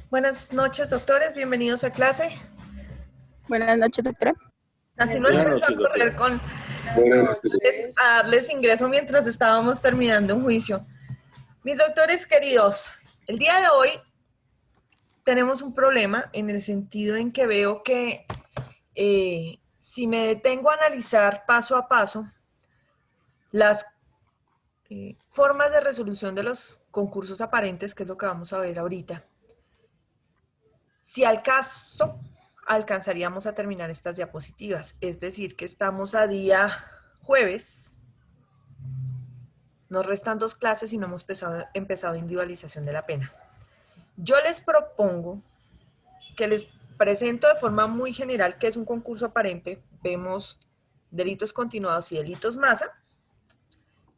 Buenas noches, doctores. Bienvenidos a clase. Buenas noches, doctora. Así no alcanzó a correr con a darles ingreso mientras estábamos terminando un juicio. Mis doctores queridos, el día de hoy tenemos un problema en el sentido en que veo que si me detengo a analizar paso a paso las formas de resolución de los concursos aparentes, que es lo que vamos a ver ahorita, si al caso alcanzaríamos a terminar estas diapositivas. Es decir, que estamos a día jueves, nos restan 2 clases y no hemos empezado individualización de la pena. Yo les propongo que les presento de forma muy general qué es un concurso aparente. Vemos delitos continuados y delitos masa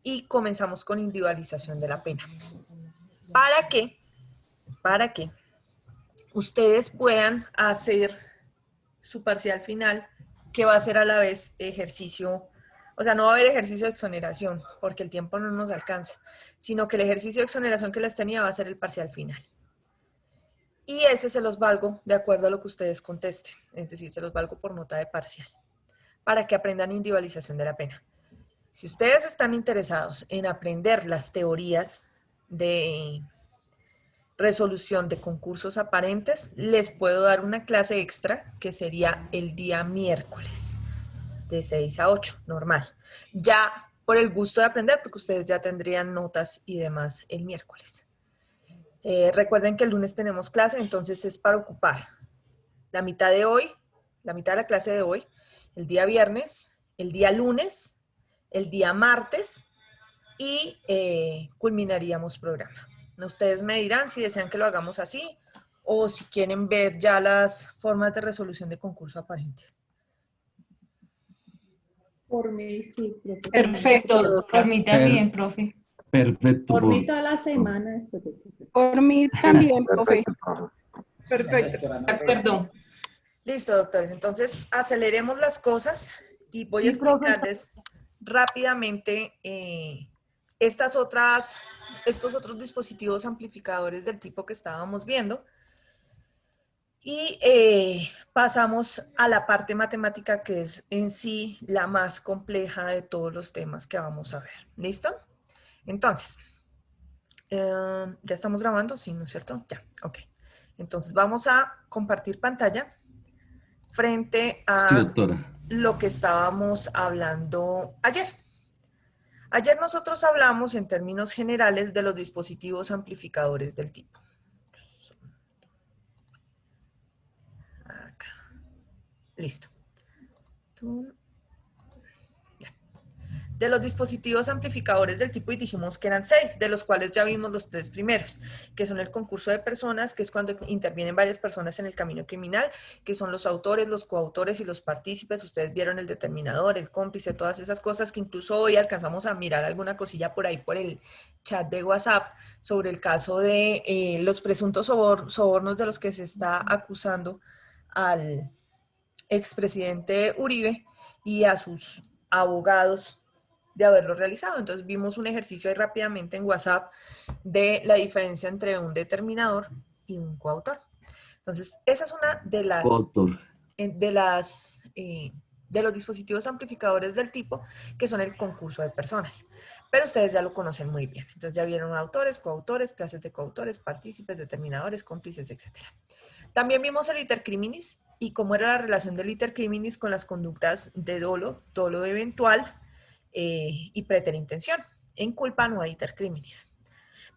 y comenzamos con individualización de la pena. ¿Para qué? Para que ustedes puedan hacer su parcial final, que va a ser a la vez ejercicio, o sea, no va a haber ejercicio de exoneración, porque el tiempo no nos alcanza, sino que el ejercicio de exoneración que les tenía va a ser el parcial final. Y ese se los valgo de acuerdo a lo que ustedes contesten, es decir, se los valgo por nota de parcial, para que aprendan individualización de la pena. Si ustedes están interesados en aprender las teorías de resolución de concursos aparentes, les puedo dar una clase extra que sería el día miércoles de 6 a 8, normal. Ya por el gusto de aprender, porque ustedes ya tendrían notas y demás el miércoles. Recuerden que el lunes tenemos clase, entonces es para ocupar la mitad de hoy, la mitad de la clase de hoy, el día viernes, el día lunes, el día martes y culminaríamos programa. Ustedes me dirán si desean que lo hagamos así o si quieren ver ya las formas de resolución de concurso aparente. Por mí, sí, profe. Perfecto, por mí también, profe. Perfecto. Por mí toda la semana después de que se... Por mí también, profe. Perfecto. De acuerdo. Listo, doctores. Entonces, aceleremos las cosas y voy a explicarles rápidamente estos otros dispositivos amplificadores del tipo que estábamos viendo. Y pasamos a la parte matemática, que es en sí la más compleja de todos los temas que vamos a ver. ¿Listo? Entonces, ¿ya estamos grabando? Sí, ¿no es cierto? Ya, ok. Entonces vamos a compartir pantalla frente a lo que estábamos hablando ayer. Ayer nosotros hablamos en términos generales de los dispositivos amplificadores del tipo. Acá. Listo. De los dispositivos amplificadores del tipo, y dijimos que eran 6, de los cuales ya vimos los 3 primeros, que son el concurso de personas, que es cuando intervienen varias personas en el camino criminal, que son los autores, los coautores y los partícipes. Ustedes vieron el determinador, el cómplice, todas esas cosas que incluso hoy alcanzamos a mirar alguna cosilla por ahí por el chat de WhatsApp sobre el caso de los presuntos sobornos de los que se está acusando al expresidente Uribe y a sus abogados de haberlo realizado. Entonces vimos un ejercicio ahí rápidamente en WhatsApp de la diferencia entre un determinador y un coautor. Entonces esa es una de los dispositivos amplificadores del tipo, que son el concurso de personas. Pero ustedes ya lo conocen muy bien. Entonces ya vieron autores, coautores, clases de coautores, partícipes, determinadores, cómplices, etc. También vimos el iter criminis y cómo era la relación del iter criminis con las conductas de dolo eventual, y preterintención. En culpa no hay iter criminis.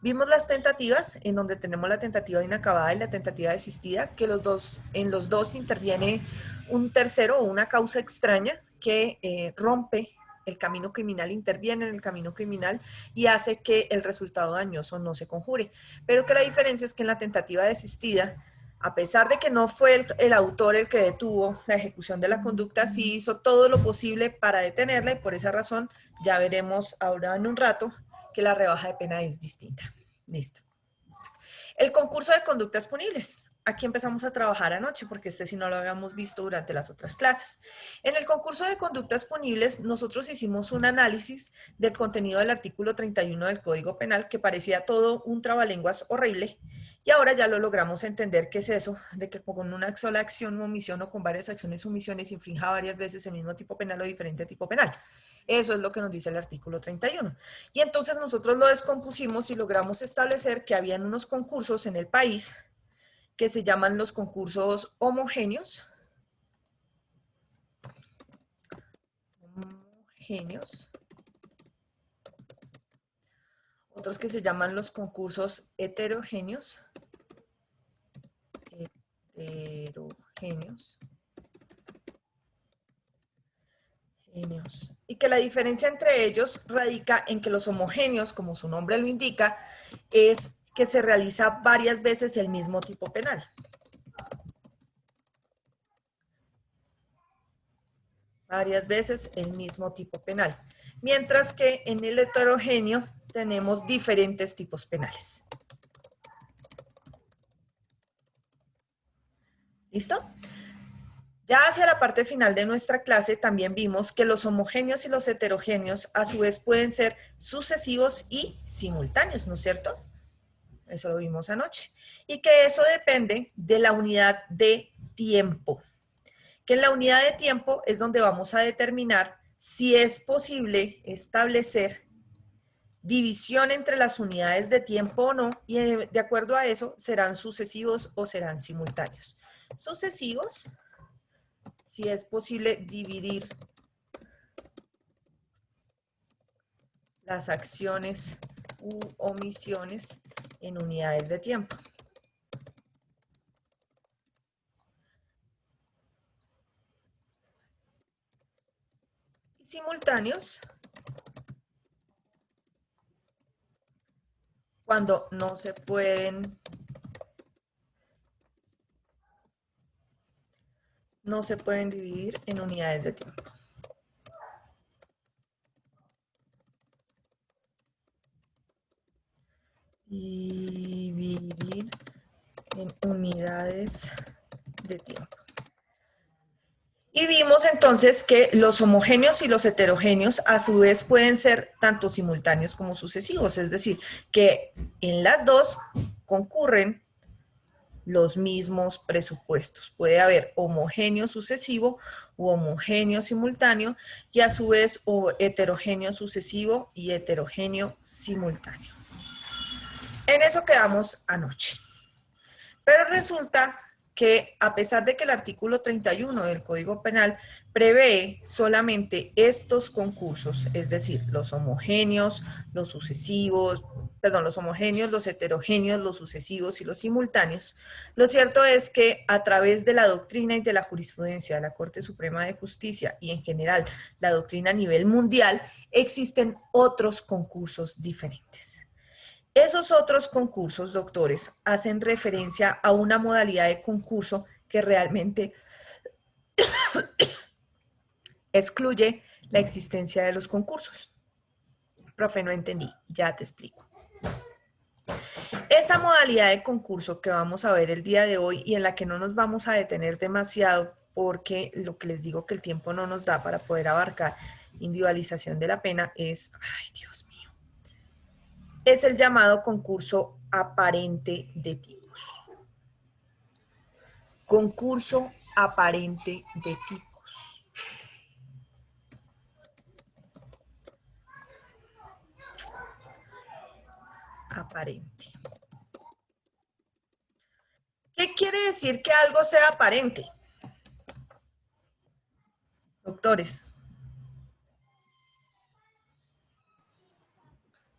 Vimos las tentativas, en donde tenemos la tentativa inacabada y la tentativa desistida, que en los dos interviene un tercero o una causa extraña que rompe el camino criminal, interviene en el camino criminal y hace que el resultado dañoso no se conjure. Pero que la diferencia es que en la tentativa desistida, a pesar de que no fue el autor el que detuvo la ejecución de la conducta, sí hizo todo lo posible para detenerla, y por esa razón ya veremos ahora en un rato que la rebaja de pena es distinta. Listo. El concurso de conductas punibles. Aquí empezamos a trabajar anoche, porque este sí no lo habíamos visto durante las otras clases. En el concurso de conductas punibles, nosotros hicimos un análisis del contenido del artículo 31 del Código Penal, que parecía todo un trabalenguas horrible, Y ahora ya lo logramos entender qué es eso, de que con una sola acción u omisión o con varias acciones o omisiones infrinja varias veces el mismo tipo penal o diferente tipo penal. Eso es lo que nos dice el artículo 31. Y entonces nosotros lo descompusimos y logramos establecer que habían unos concursos en el país que se llaman los concursos homogéneos. Otros que se llaman los concursos heterogéneos. Y que la diferencia entre ellos radica en que los homogéneos, como su nombre lo indica, es que se realiza varias veces el mismo tipo penal. Varias veces el mismo tipo penal. Mientras que en el heterogéneo tenemos diferentes tipos penales. ¿Listo? Ya hacia la parte final de nuestra clase también vimos que los homogéneos y los heterogéneos a su vez pueden ser sucesivos y simultáneos, ¿no es cierto? Eso lo vimos anoche. Y que eso depende de la unidad de tiempo. Que en la unidad de tiempo es donde vamos a determinar si es posible establecer división entre las unidades de tiempo o no, y de acuerdo a eso serán sucesivos o serán simultáneos. Sucesivos, si es posible dividir las acciones u omisiones en unidades de tiempo. Y simultáneos, cuando no se pueden dividir en unidades de tiempo. Dividir en unidades de tiempo. Y vimos entonces que los homogéneos y los heterogéneos a su vez pueden ser tanto simultáneos como sucesivos, es decir, que en las dos concurren los mismos presupuestos. Puede haber homogéneo sucesivo u homogéneo simultáneo y a su vez heterogéneo sucesivo y heterogéneo simultáneo. En eso quedamos anoche. Pero resulta que a pesar de que el artículo 31 del Código Penal prevé solamente estos concursos, es decir, los homogéneos, los sucesivos, perdón, los homogéneos, los heterogéneos, los sucesivos y los simultáneos, lo cierto es que a través de la doctrina y de la jurisprudencia de la Corte Suprema de Justicia y en general la doctrina a nivel mundial, existen otros concursos diferentes. Esos otros concursos, doctores, hacen referencia a una modalidad de concurso que realmente excluye la existencia de los concursos. Profe, no entendí, ya te explico. Esa modalidad de concurso que vamos a ver el día de hoy y en la que no nos vamos a detener demasiado porque lo que les digo que el tiempo no nos da para poder abarcar individualización de la pena es, ay Dios mío, es el llamado concurso aparente de tipos. Concurso aparente de tipos. Aparente. ¿Qué quiere decir que algo sea aparente? Doctores.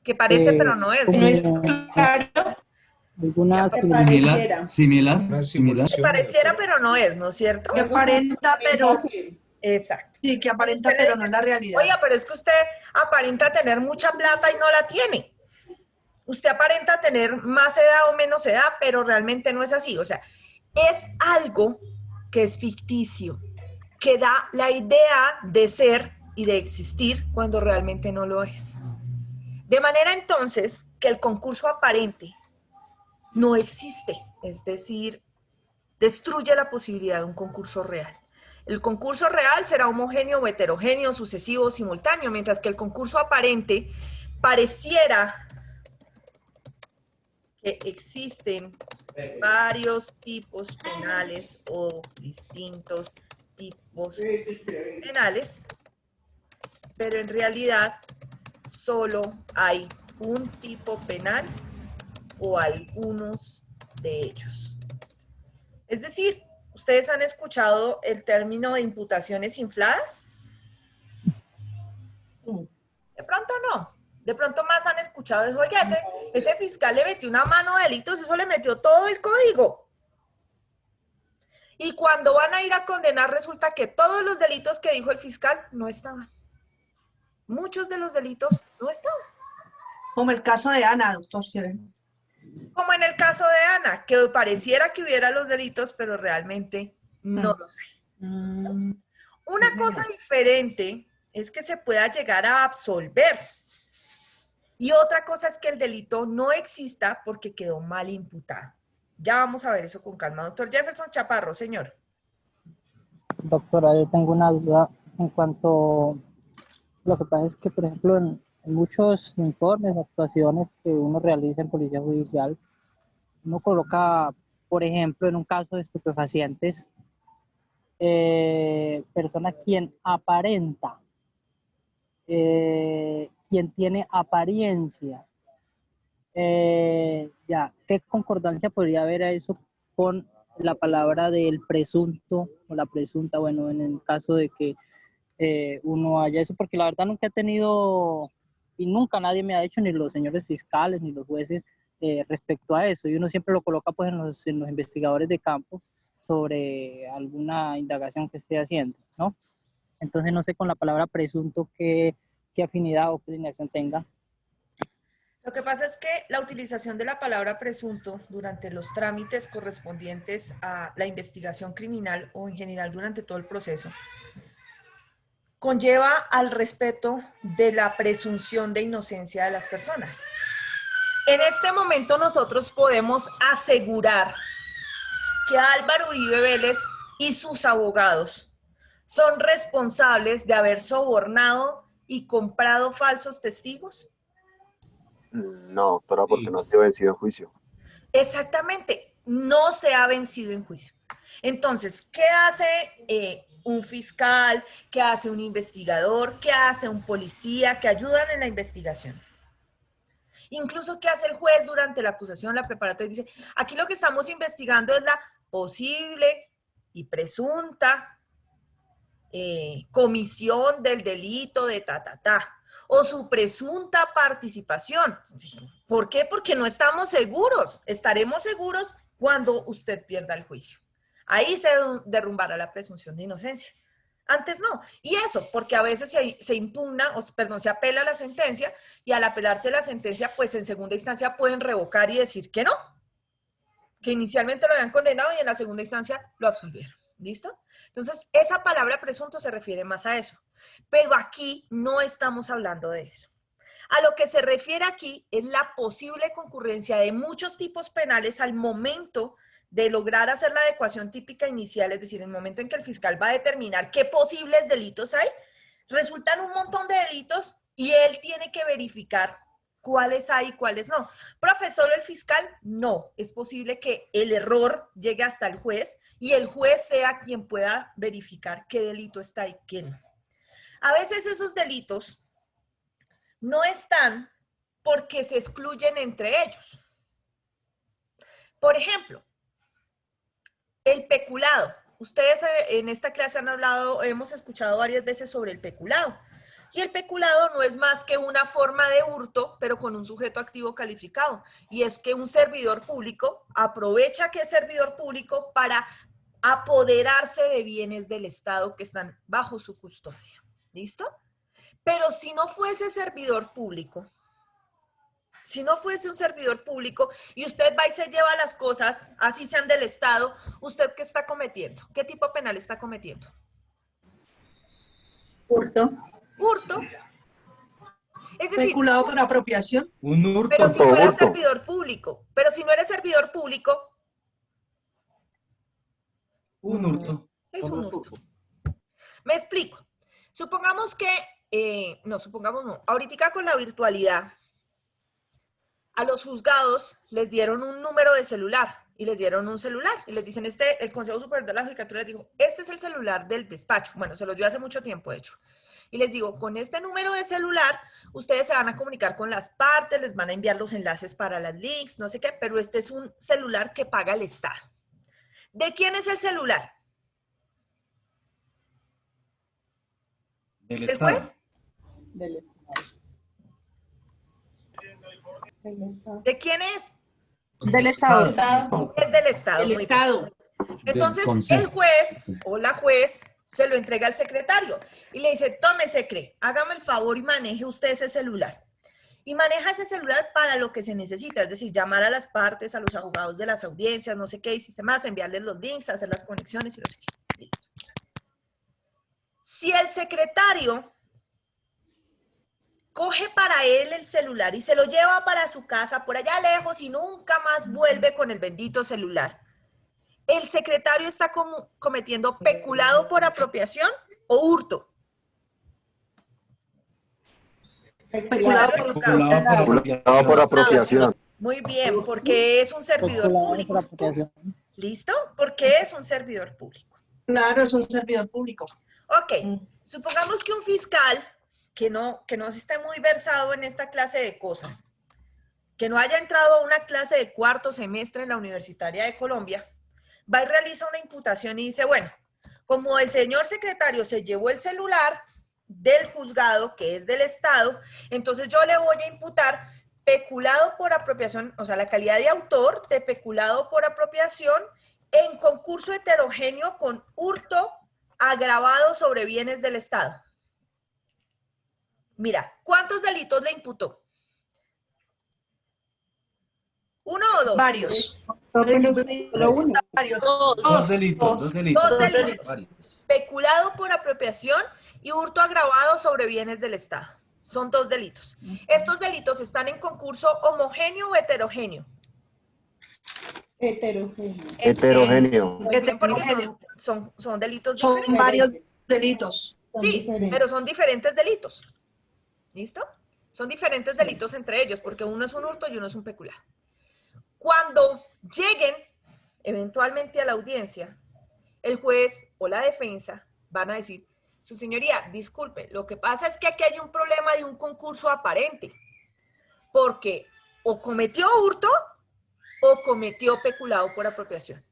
Que parece pero no es. No es claro. Alguna Similar. Que pareciera pero no es, ¿no es cierto? Que aparenta, pero Exacto. sí, que aparenta, pero no es la realidad. Oiga, pero es que usted aparenta tener mucha plata y no la tiene. Usted aparenta tener más edad o menos edad, pero realmente no es así. O sea, es algo que es ficticio, que da la idea de ser y de existir cuando realmente no lo es. De manera entonces que el concurso aparente no existe, es decir, destruye la posibilidad de un concurso real. El concurso real será homogéneo o heterogéneo, sucesivo o simultáneo, mientras que el concurso aparente pareciera que existen varios tipos penales o distintos tipos penales, pero en realidad solo hay un tipo penal o algunos de ellos. Es decir, ¿ustedes han escuchado el término de imputaciones infladas? De pronto no. De pronto más han escuchado eso. Oye, ese fiscal le metió una mano de delitos, eso le metió todo el código. Y cuando van a ir a condenar, resulta que todos los delitos que dijo el fiscal no estaban. Muchos de los delitos no estaban. Como el caso de Ana, doctor. ¿Sí ven? Como en el caso de Ana, que pareciera que hubiera los delitos, pero realmente no los hay. Una Sí, cosa señor. diferente es que se pueda llegar a absolver. Y otra cosa es que el delito no exista porque quedó mal imputado. Ya vamos a ver eso con calma. Doctor Jefferson Chaparro, señor. Doctora, yo tengo una duda en cuanto, lo que pasa es que, por ejemplo, en muchos informes, actuaciones que uno realiza en Policía Judicial, uno coloca, por ejemplo, en un caso de estupefacientes, persona quien aparenta, quien tiene apariencia. Ya, ¿qué concordancia podría haber a eso con la palabra del presunto o la presunta? Bueno, en el caso de que uno haya eso, porque la verdad nunca he tenido, y nunca nadie me ha dicho, ni los señores fiscales, ni los jueces, respecto a eso, y uno siempre lo coloca pues en los investigadores de campo sobre alguna indagación que esté haciendo, ¿no? Entonces no sé con la palabra presunto qué afinidad o qué alineación tenga. Lo que pasa es que la utilización de la palabra presunto durante los trámites correspondientes a la investigación criminal o en general durante todo el proceso conlleva al respeto de la presunción de inocencia de las personas. En este momento nosotros podemos asegurar que Álvaro Uribe Vélez y sus abogados son responsables de haber sobornado y comprado falsos testigos. No, doctora, porque no ha sido vencido en juicio. Exactamente, no se ha vencido en juicio. Entonces, ¿qué hace un fiscal? ¿Qué hace un investigador? ¿Qué hace un policía que ayudan en la investigación? Incluso, ¿qué hace el juez durante la acusación, la preparatoria? Dice, aquí lo que estamos investigando es la posible y presunta comisión del delito de o su presunta participación. ¿Por qué? Porque no estamos seguros. Estaremos seguros cuando usted pierda el juicio. Ahí se derrumbará la presunción de inocencia. Antes no. Y eso, porque a veces se impugna, perdón, se apela a la sentencia y al apelarse la sentencia, pues en segunda instancia pueden revocar y decir que no. Que inicialmente lo habían condenado y en la segunda instancia lo absolvieron. ¿Listo? Entonces, esa palabra presunto se refiere más a eso. Pero aquí no estamos hablando de eso. A lo que se refiere aquí es la posible concurrencia de muchos tipos penales al momento de lograr hacer la adecuación típica inicial, es decir, el momento en que el fiscal va a determinar qué posibles delitos hay, resultan un montón de delitos y él tiene que verificar cuáles hay y cuáles no. Profesor, el fiscal, no. Es posible que el error llegue hasta el juez y el juez sea quien pueda verificar qué delito está y qué no. A veces esos delitos no están porque se excluyen entre ellos. Por ejemplo, el peculado. Ustedes en esta clase han hablado, hemos escuchado varias veces sobre el peculado. Y el peculado no es más que una forma de hurto, pero con un sujeto activo calificado. Y es que un servidor público aprovecha que es servidor público para apoderarse de bienes del Estado que están bajo su custodia. ¿Listo? Pero si no fuese servidor público, si no fuese un servidor público y usted va y se lleva las cosas, así sean del Estado, ¿usted qué está cometiendo? ¿Qué tipo penal está cometiendo? Hurto. Hurto. Es decir, Peculado por apropiación. Un hurto. pero si no eres Hurto. servidor público, pero si no eres servidor público, Un hurto. es un hurto. Me explico. Supongamos que, supongamos no, ahorita con la virtualidad, a los juzgados les dieron un número de celular y les dieron un celular y les dicen, el Consejo Superior de la Judicatura les dijo, este es el celular del despacho. Bueno, se los dio hace mucho tiempo, de hecho. Y les digo, con este número de celular, ustedes se van a comunicar con las partes, les van a enviar los enlaces para las links, no sé qué, pero este es un celular que paga el Estado. ¿De quién es el celular? Del ¿Del Estado. juez? Del Estado. Del Estado. ¿De quién es? Del Estado. Es del Estado. El muy bien. Estado. Entonces, Consejo. el juez o la juez se lo entrega al secretario y le dice, tome, secre, hágame el favor y maneje usted ese celular. Y maneja ese celular para lo que se necesita, es decir, llamar a las partes, a los abogados de las audiencias, no sé qué, y si se más, enviarles los links, hacer las conexiones y no sé qué. Listo. Si el secretario coge para él el celular y se lo lleva para su casa por allá lejos y nunca más vuelve con el bendito celular, ¿el secretario está cometiendo peculado por apropiación o hurto? Peculado por Peculado por apropiación. Muy bien, porque es un servidor Peculado por público. apropiación. ¿Listo? Porque es un servidor público. Claro, es un servidor público. Ok, supongamos que un fiscal que no esté muy versado en esta clase de cosas, que no haya entrado a una clase de cuarto semestre en la Universitaria de Colombia, va y realiza una imputación y dice, bueno, como el señor secretario se llevó el celular del juzgado, que es del Estado, entonces yo le voy a imputar peculado por apropiación, o sea, la calidad de autor de peculado por apropiación en concurso heterogéneo con hurto agravado sobre bienes del Estado. Mira, ¿cuántos delitos le imputó? ¿Uno o dos? Varios. Solo uno. Varios. Dos delitos. Dos delitos. Varios. Peculado por apropiación y hurto agravado sobre bienes del Estado. Son dos delitos. ¿Estos delitos están en concurso homogéneo o heterogéneo? Heterogéneo. Heterogéneo. Muy bien, porque Heterogéneo. son delitos Son diferentes. varios delitos. Son Sí, diferentes. pero son diferentes delitos. ¿Listo? Son diferentes delitos entre ellos, porque uno es un hurto y uno es un peculado. Cuando lleguen eventualmente a la audiencia, el juez o la defensa van a decir, su señoría, disculpe, lo que pasa es que aquí hay un problema de un concurso aparente, porque o cometió hurto o cometió peculado por apropiación.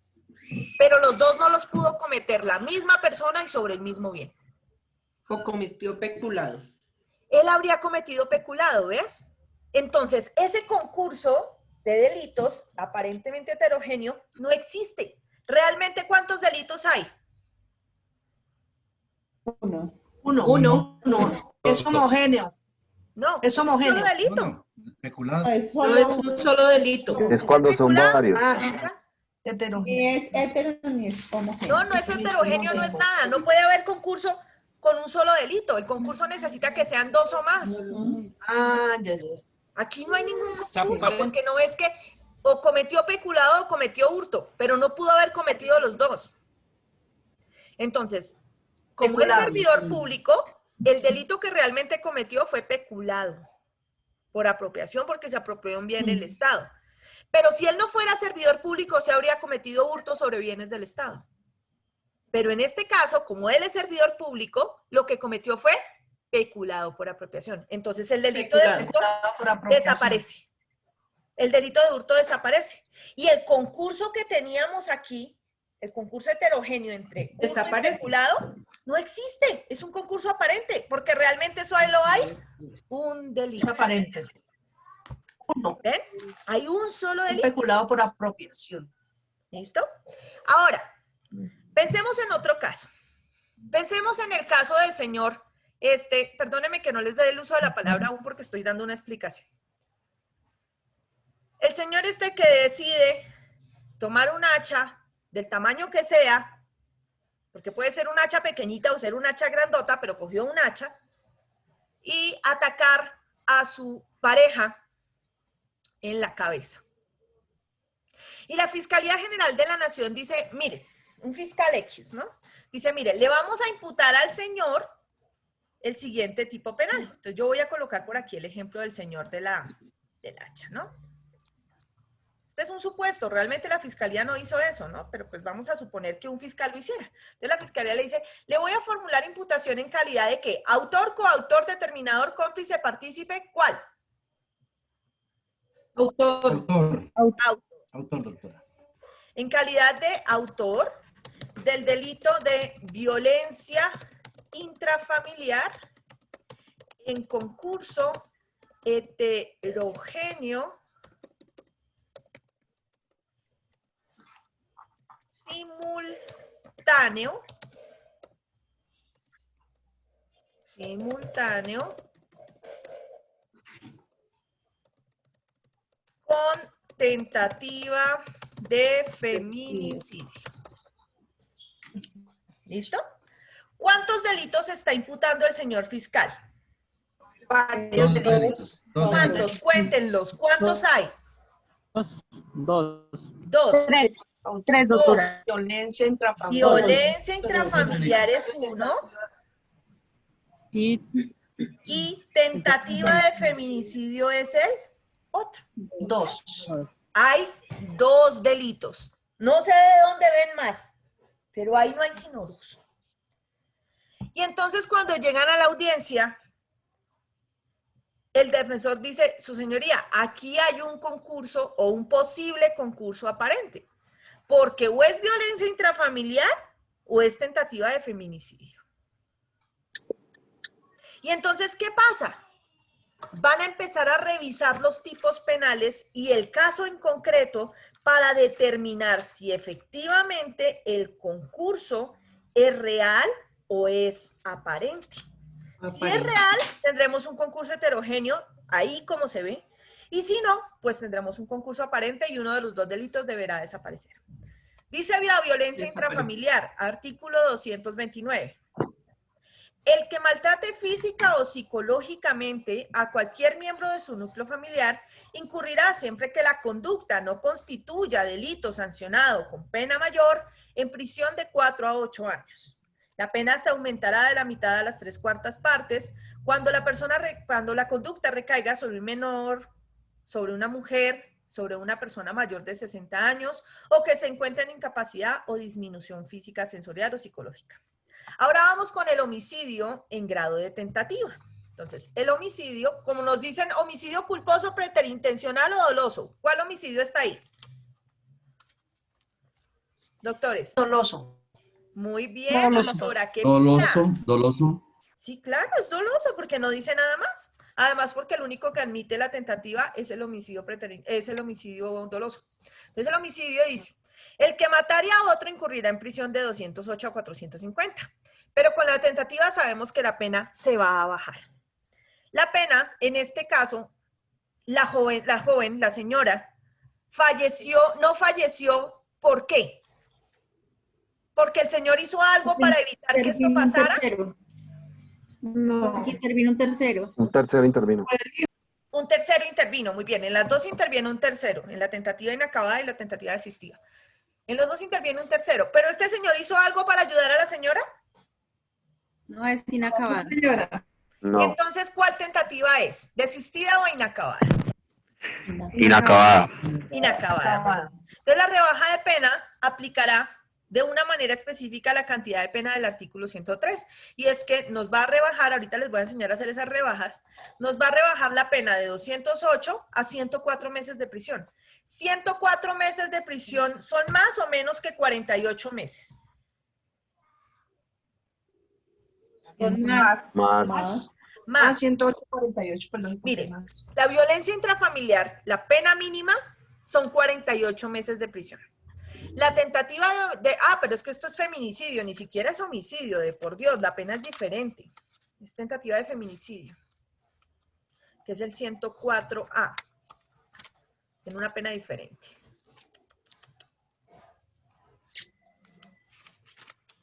Pero los dos no los pudo cometer la misma persona y sobre el mismo bien. O cometió peculado. Él habría cometido peculado, ¿ves? Entonces, ese concurso de delitos aparentemente heterogéneo no existe. ¿Realmente cuántos delitos hay? Uno. Uno. Es homogéneo. No, Es homogéneo. solo delito. No, peculado. Es No solo es un solo delito. Es cuando son varios. Ah, Ajá. heterogéneo. Ni es hetero ni es homogéneo. No es heterogéneo, no es nada. No puede haber concurso con un solo delito. El concurso necesita que sean dos o más. Ujú. Ah, ya. Aquí no hay ningún sea, concurso, ¿cuál es? porque no es que o cometió peculado o cometió hurto, pero no pudo haber cometido los dos. Entonces, como es Peculado. servidor público, el delito que realmente cometió fue peculado por apropiación, porque se apropió un bien del Estado. Pero si él no fuera servidor público, se habría cometido hurto sobre bienes del Estado. Pero en este caso, como él es servidor público, lo que cometió fue peculado por apropiación. Entonces el delito de Peculado. hurto Por apropiación. desaparece. El delito de hurto desaparece. Y el concurso que teníamos aquí, el concurso heterogéneo entre hurto y Desaparece. peculado, no existe. Es un concurso aparente, porque realmente solo hay un Es delito. aparente. Uno. ¿Ven? Hay un solo delito. Peculado por apropiación. ¿Listo? Ahora, pensemos en otro caso. Pensemos en el caso del señor, perdóneme que no les dé el uso de la palabra aún porque estoy dando una explicación. El señor que decide tomar un hacha del tamaño que sea, porque puede ser un hacha pequeñita o ser un hacha grandota, pero cogió un hacha, y atacar a su pareja en la cabeza. Y la Fiscalía General de la Nación dice, mire, un fiscal X, ¿no? Dice, mire, le vamos a imputar al señor el siguiente tipo penal. Entonces yo voy a colocar por aquí el ejemplo del señor del hacha, ¿no? Este es un supuesto, realmente la fiscalía no hizo eso, ¿no? Pero pues vamos a suponer que un fiscal lo hiciera. Entonces la fiscalía le dice, le voy a formular imputación en calidad de ¿qué? Autor, coautor, determinador, cómplice, partícipe, ¿cuál? Autor. Autor, doctora. En calidad de autor del delito de violencia intrafamiliar en concurso heterogéneo simultáneo con tentativa de feminicidio. ¿Listo? ¿Cuántos delitos está imputando el señor fiscal? Varios Dos delitos. delitos. Dos ¿Cuántos? delitos. Cuéntenlos. ¿Cuántos hay? Dos. Dos. Tres, doctora. Violencia intrafamiliar. Violencia intrafamiliar es uno. Y tentativa de feminicidio es el otro. Dos. Hay dos delitos. No sé de dónde ven más, pero ahí no hay sino dos. Y entonces cuando llegan a la audiencia, el defensor dice, su señoría, aquí hay un concurso o un posible concurso aparente, porque o es violencia intrafamiliar o es tentativa de feminicidio. Y entonces, ¿qué pasa? Van a empezar a revisar los tipos penales y el caso en concreto para determinar si efectivamente el concurso es real o es aparente. Si es real, tendremos un concurso heterogéneo, ahí como se ve, y si no, pues tendremos un concurso aparente y uno de los dos delitos deberá desaparecer. Dice la violencia intrafamiliar, artículo 229. El que maltrate física o psicológicamente a cualquier miembro de su núcleo familiar incurrirá siempre que la conducta no constituya delito sancionado con pena mayor en prisión de 4 a 8 años. La pena se aumentará de la mitad a las 3/4 partes cuando la conducta recaiga sobre un menor, sobre una mujer, sobre una persona mayor de 60 años o que se encuentre en incapacidad o disminución física, sensorial o psicológica. Ahora vamos con el homicidio en grado de tentativa. Entonces, el homicidio, como nos dicen, homicidio culposo, preterintencional o doloso. ¿Cuál homicidio está ahí? Doctores. Doloso. Muy bien, doctora. ¿Qué Doloso. Sí, claro, es doloso porque no dice nada más. Además, porque el único que admite la tentativa es el homicidio doloso. Entonces, el homicidio dice, el que mataría a otro incurrirá en prisión de 208 a 450. Pero con la tentativa sabemos que la pena se va a bajar. La pena, en este caso, la joven, la señora, no falleció, ¿por qué? Porque el señor hizo algo para evitar que esto pasara. No. Intervino un tercero. Un tercero intervino. Un tercero intervino, muy bien. En las dos interviene un tercero, en la tentativa inacabada y la tentativa desistida. En los dos interviene un tercero. ¿Pero este señor hizo algo para ayudar a la señora? No, es inacabada. No. Entonces, ¿cuál tentativa es? ¿Desistida o inacabada? Inacabada. Inacabada. Entonces, la rebaja de pena aplicará de una manera específica la cantidad de pena del artículo 103. Y es que nos va a rebajar, ahorita les voy a enseñar a hacer esas rebajas, nos va a rebajar la pena de 208 a 104 meses de prisión. 104 meses de prisión son más o menos que 48 meses. Son más. Más 108, 48, perdón. Mire, más. la violencia intrafamiliar, la pena mínima son 48 meses de prisión. La tentativa pero es que esto es feminicidio, ni siquiera es homicidio, por Dios, la pena es diferente. Es tentativa de feminicidio, que es el 104A. Tiene una pena diferente.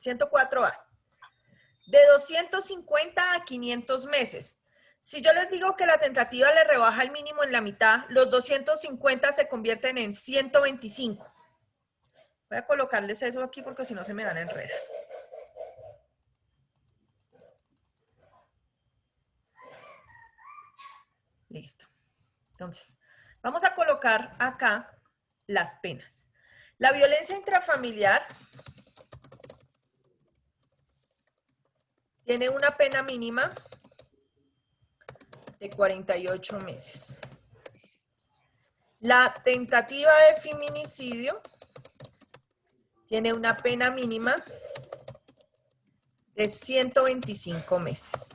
104A. De 250 a 500 meses. Si yo les digo que la tentativa le rebaja el mínimo en la mitad, los 250 se convierten en 125. Voy a colocarles eso aquí porque si no se me van a enredar. Listo. Entonces, vamos a colocar acá las penas. La violencia intrafamiliar tiene una pena mínima de 48 meses. La tentativa de feminicidio tiene una pena mínima de 125 meses.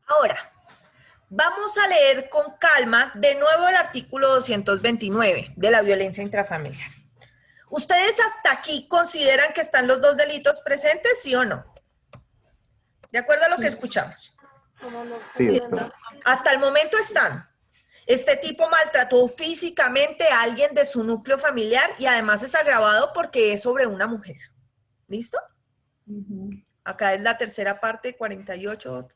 Ahora, vamos a leer con calma de nuevo el artículo 229 de la violencia intrafamiliar. ¿Ustedes hasta aquí consideran que están los dos delitos presentes, sí o no? ¿De acuerdo a lo que escuchamos? Sí, Hasta el momento están. Este tipo maltrató físicamente a alguien de su núcleo familiar y además es agravado porque es sobre una mujer. ¿Listo? Acá es la tercera parte, 48,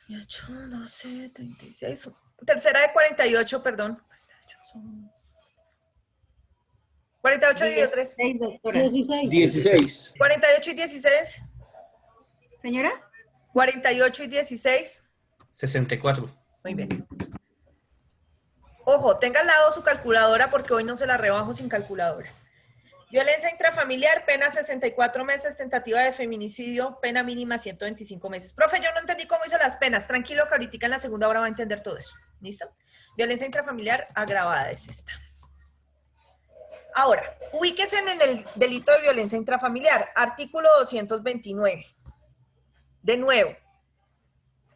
12, 36. Tercera de 48, perdón. 48 dividido 3. 16. 48 y 16. Señora, 48 y 16. 64. Muy bien. Ojo, tenga al lado su calculadora porque hoy no se la rebajo sin calculadora. Violencia intrafamiliar, pena 64 meses, tentativa de feminicidio, pena mínima 125 meses. Profe, yo no entendí cómo hizo las penas. Tranquilo que ahorita en la segunda hora va a entender todo eso. ¿Listo? Violencia intrafamiliar agravada es esta. Ahora, ubíquese en el delito de violencia intrafamiliar, artículo 229. De nuevo,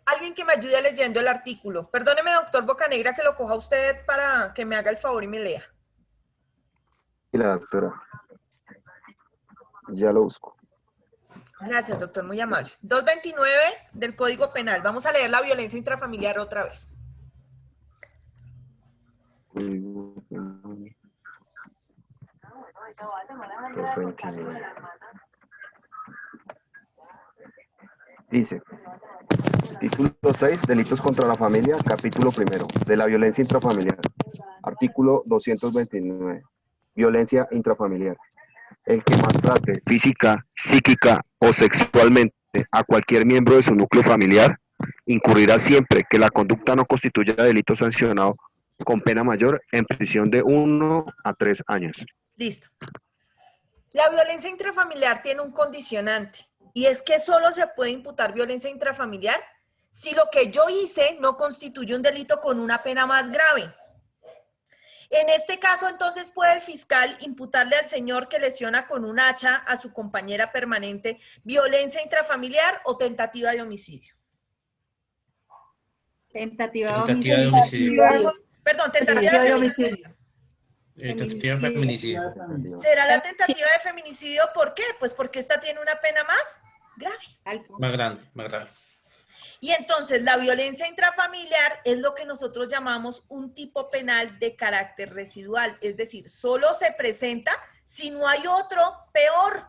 alguien que me ayude leyendo el artículo. Perdóneme, doctor Bocanegra, que lo coja usted para que me haga el favor y me lea. y la doctora. Ya lo busco. Gracias, doctor, muy amable. 229 del Código Penal. Vamos a leer la violencia intrafamiliar otra vez. Dice, título 6, delitos contra la familia, capítulo 1, de la violencia intrafamiliar. Artículo 229, violencia intrafamiliar. El que maltrate física, psíquica o sexualmente a cualquier miembro de su núcleo familiar, incurrirá siempre que la conducta no constituya delito sancionado con pena mayor en prisión de 1 a 3 años. Listo. La violencia intrafamiliar tiene un condicionante, y es que solo se puede imputar violencia intrafamiliar si lo que yo hice no constituye un delito con una pena más grave. En este caso, entonces, puede el fiscal imputarle al señor que lesiona con un hacha a su compañera permanente violencia intrafamiliar o tentativa de homicidio. Tentativa de homicidio. Perdón, tentativa de homicidio. Tentativa de feminicidio. ¿Será la tentativa de feminicidio? ¿Por qué? Pues porque esta tiene una pena más grave. Más grande, más grave. Y entonces la violencia intrafamiliar es lo que nosotros llamamos un tipo penal de carácter residual, es decir, solo se presenta si no hay otro peor.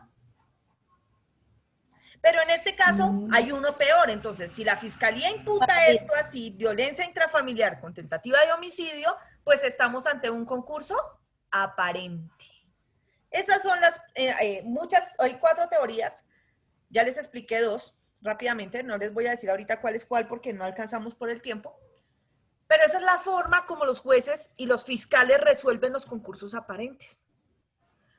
Pero en este caso hay uno peor, entonces si la fiscalía imputa esto así, violencia intrafamiliar con tentativa de homicidio, pues estamos ante un concurso aparente. Esas son las hay 4 teorías, ya les expliqué 2. Rápidamente, no les voy a decir ahorita cuál es cuál porque no alcanzamos por el tiempo, pero esa es la forma como los jueces y los fiscales resuelven los concursos aparentes.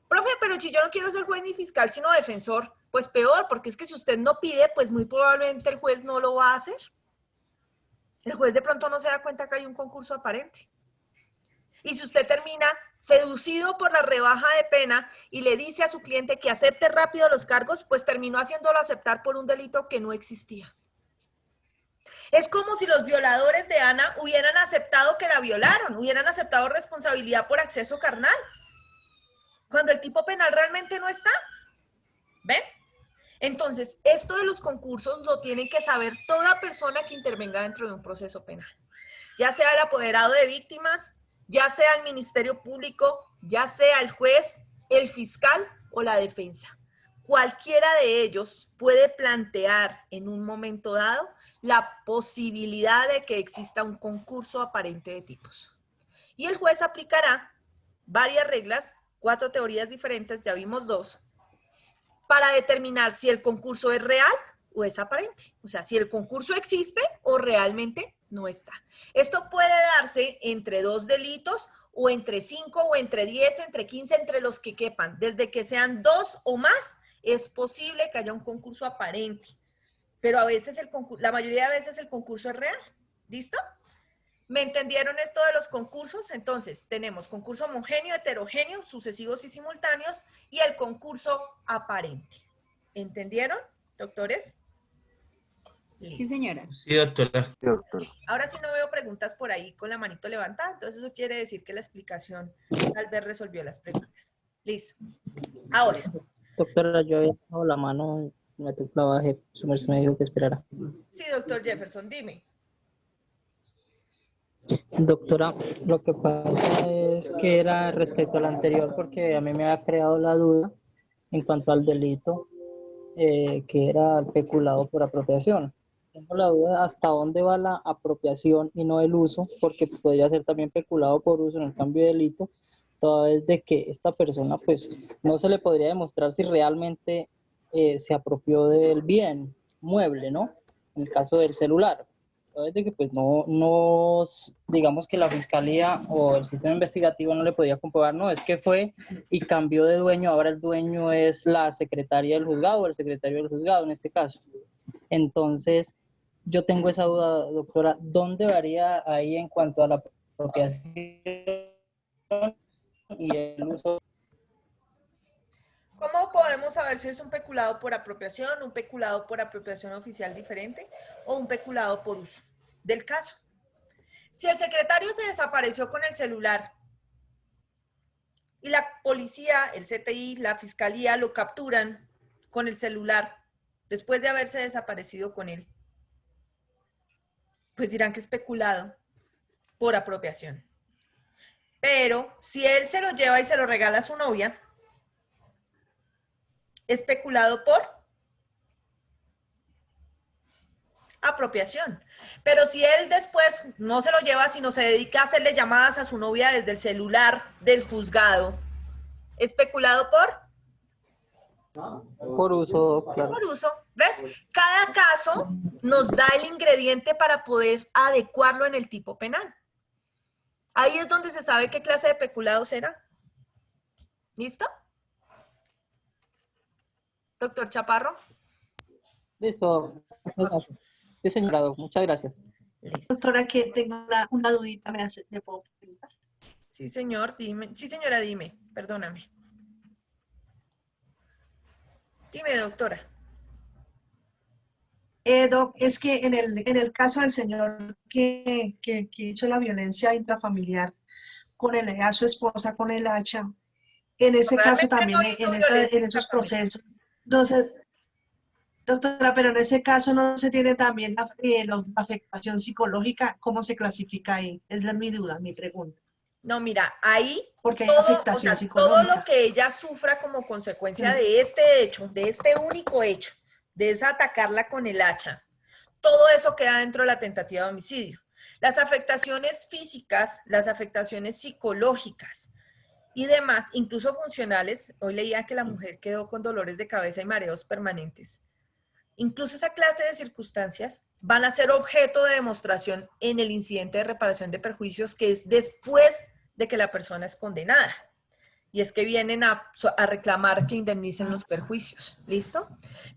Profe, pero si yo no quiero ser juez ni fiscal, sino defensor, pues peor, porque es que si usted no pide, pues muy probablemente el juez no lo va a hacer. El juez de pronto no se da cuenta que hay un concurso aparente. Y si usted termina seducido por la rebaja de pena y le dice a su cliente que acepte rápido los cargos, pues terminó haciéndolo aceptar por un delito que no existía. Es como si los violadores de Ana hubieran aceptado que la violaron, hubieran aceptado responsabilidad por acceso carnal, cuando el tipo penal realmente no está. ¿Ven? Entonces, esto de los concursos lo tiene que saber toda persona que intervenga dentro de un proceso penal, ya sea el apoderado de víctimas, ya sea el Ministerio Público, ya sea el juez, el fiscal o la defensa. Cualquiera de ellos puede plantear en un momento dado la posibilidad de que exista un concurso aparente de tipos. Y el juez aplicará varias reglas, 4 teorías diferentes, ya vimos 2, para determinar si el concurso es real o es aparente. O sea, si el concurso existe o realmente no está. Esto puede darse entre 2 delitos o entre 5 o entre 10, entre 15, entre los que quepan. Desde que sean 2 o más, es posible que haya un concurso aparente. Pero a veces la mayoría de veces el concurso es real. ¿Listo? ¿Me entendieron esto de los concursos? Entonces, tenemos concurso homogéneo, heterogéneo, sucesivos y simultáneos, y el concurso aparente. ¿Entendieron, doctores? Listo. Sí, señora. Sí, doctora. Sí, doctor. Ahora sí no veo preguntas por ahí con la manito levantada, entonces eso quiere decir que la explicación tal vez resolvió las preguntas. Listo. Ahora. Doctora, yo había dejado la mano, me la bajé, su merced me dijo que esperara. Sí, doctor Jefferson, dime. Doctora, lo que pasa es que era respecto al anterior, porque a mí me había creado la duda en cuanto al delito, que era el peculado por apropiación. Tengo la duda hasta dónde va la apropiación y no el uso, porque podría ser también peculado por uso en el cambio de delito, toda vez de que esta persona pues no se le podría demostrar si realmente se apropió del bien mueble, ¿no? En el caso del celular. Toda vez de que pues no digamos que la fiscalía o el sistema investigativo no le podía comprobar, no, es que fue y cambió de dueño, ahora el dueño es la secretaria del juzgado o el secretario del juzgado en este caso. Entonces, yo tengo esa duda, doctora, ¿dónde varía ahí en cuanto a la apropiación y el uso? ¿Cómo podemos saber si es un peculado por apropiación, un peculado por apropiación oficial diferente o un peculado por uso? Del caso. Si el secretario se desapareció con el celular y la policía, el CTI, la fiscalía lo capturan con el celular después de haberse desaparecido con él, pues dirán que es peculado por apropiación. Pero si él se lo lleva y se lo regala a su novia, es peculado por apropiación. Pero si él después no se lo lleva, sino se dedica a hacerle llamadas a su novia desde el celular del juzgado, ¿es peculado por uso, claro. Por uso. ¿Ves? Cada caso nos da el ingrediente para poder adecuarlo en el tipo penal. Ahí es donde se sabe qué clase de peculado será. ¿Listo? Doctor Chaparro. Listo. Sí, señora, muchas gracias. Listo. Doctora, que tengo una dudita, ¿me puedo preguntar? Sí, señor, dime. Sí, señora, dime. Perdóname. Dime, doctora. Doc, es que en el caso del señor que hizo la violencia intrafamiliar a su esposa con el hacha, en ese caso también, en esos procesos, entonces, doctora, pero en ese caso no se tiene también la afectación psicológica, ¿cómo se clasifica ahí? Es mi duda, mi pregunta. No, mira, ahí porque hay todo, afectación psicológica. todo lo que ella sufra como consecuencia de este hecho, de este único hecho, de esa atacarla con el hacha, todo eso queda dentro de la tentativa de homicidio. Las afectaciones físicas, las afectaciones psicológicas y demás, incluso funcionales, hoy leía que la mujer quedó con dolores de cabeza y mareos permanentes. Incluso esa clase de circunstancias van a ser objeto de demostración en el incidente de reparación de perjuicios, que es después de que la persona es condenada. Y es que vienen a reclamar que indemnicen los perjuicios. ¿Listo?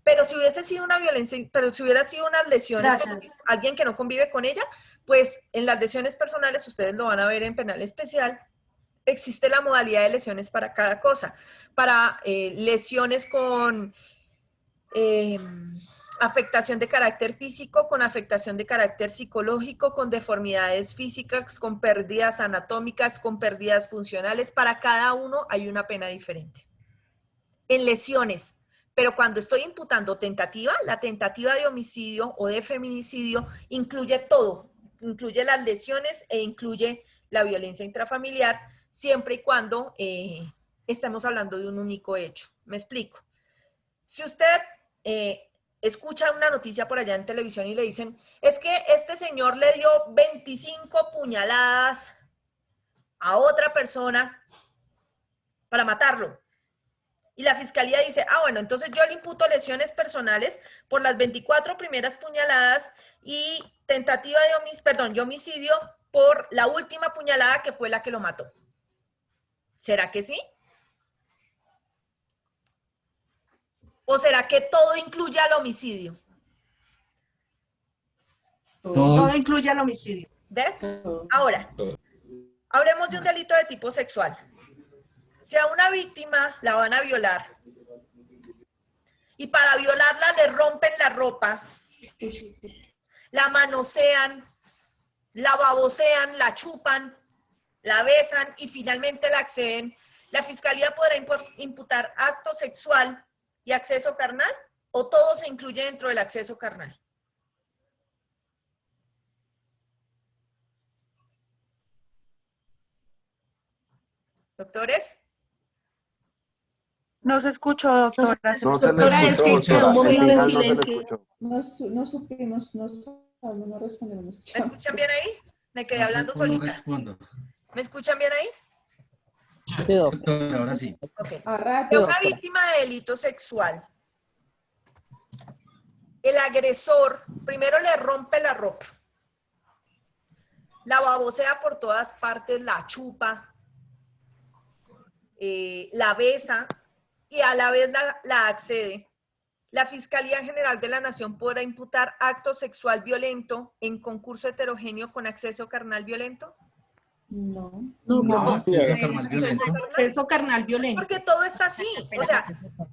Pero si hubiese sido una violencia, pero si hubiera sido unas lesiones, alguien que no convive con ella, pues en las lesiones personales, ustedes lo van a ver en penal especial, existe la modalidad de lesiones para cada cosa. Para lesiones con afectación de carácter físico, con afectación de carácter psicológico, con deformidades físicas, con pérdidas anatómicas, con pérdidas funcionales. Para cada uno hay una pena diferente. En lesiones, pero cuando estoy imputando tentativa, la tentativa de homicidio o de feminicidio incluye todo, incluye las lesiones e incluye la violencia intrafamiliar, siempre y cuando estemos hablando de un único hecho. Me explico. Si usted escucha una noticia por allá en televisión y le dicen, es que este señor le dio 25 puñaladas a otra persona para matarlo. Y la fiscalía dice, bueno, entonces yo le imputo lesiones personales por las 24 primeras puñaladas y tentativa de homicidio por la última puñalada que fue la que lo mató. ¿Será que sí? ¿O será que todo incluye al homicidio? Todo incluye al homicidio. ¿Ves? Ahora, hablemos de un delito de tipo sexual. Si a una víctima la van a violar y para violarla le rompen la ropa, la manosean, la babosean, la chupan, la besan y finalmente la acceden, ¿la fiscalía podrá imputar acto sexual y acceso carnal? ¿O todo se incluye dentro del acceso carnal? ¿Doctores? No se escuchó, doctora. No se le Doctora, es escuchó, que quedó un doctora. Al momento de final no se le silencio. escuchó. No supimos, no respondemos. No ¿Me escuchamos. escuchan bien ahí? Me quedé hablando No solita. respondo. ¿Me escuchan bien ahí? Sí, doctor. Doctora, ahora sí. Ok. A Si rato. a una víctima de delito sexual, el agresor primero le rompe la ropa, la babosea por todas partes, la chupa, la besa y a la vez la accede, la Fiscalía General de la Nación podrá imputar acto sexual violento en concurso heterogéneo con acceso carnal violento. No. No, acceso carnal violento. Acceso carnal violento. Porque todo está así. O sea,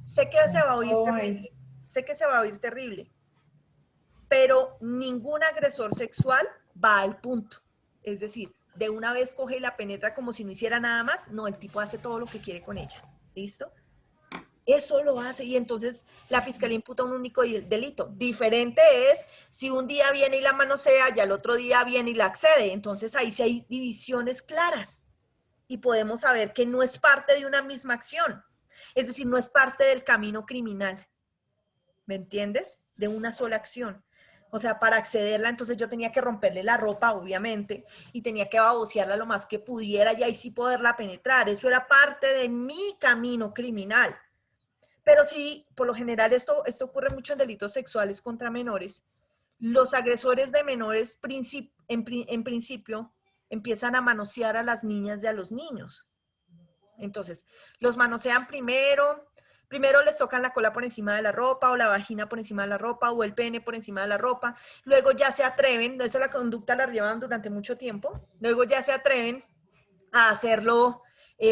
sé que se va a oír No terrible. Sé que se va a oír terrible. Pero ningún agresor sexual va al punto. Es decir, de una vez coge y la penetra como si no hiciera nada más. No, el tipo hace todo lo que quiere con ella. ¿Listo? Eso lo hace y entonces la fiscalía imputa un único delito. Diferente es si un día viene y la manosea y al otro día viene y la accede. Entonces ahí sí hay divisiones claras y podemos saber que no es parte de una misma acción. Es decir, no es parte del camino criminal. ¿Me entiendes? De una sola acción. O sea, para accederla, entonces yo tenía que romperle la ropa, obviamente, y tenía que babosearla lo más que pudiera y ahí sí poderla penetrar. Eso era parte de mi camino criminal. Pero sí, por lo general esto ocurre mucho en delitos sexuales contra menores. Los agresores de menores en principio empiezan a manosear a las niñas y a los niños. Entonces, los manosean primero les tocan la cola por encima de la ropa o la vagina por encima de la ropa o el pene por encima de la ropa. Luego ya se atreven, eso la conducta la llevan durante mucho tiempo, luego ya se atreven a hacerlo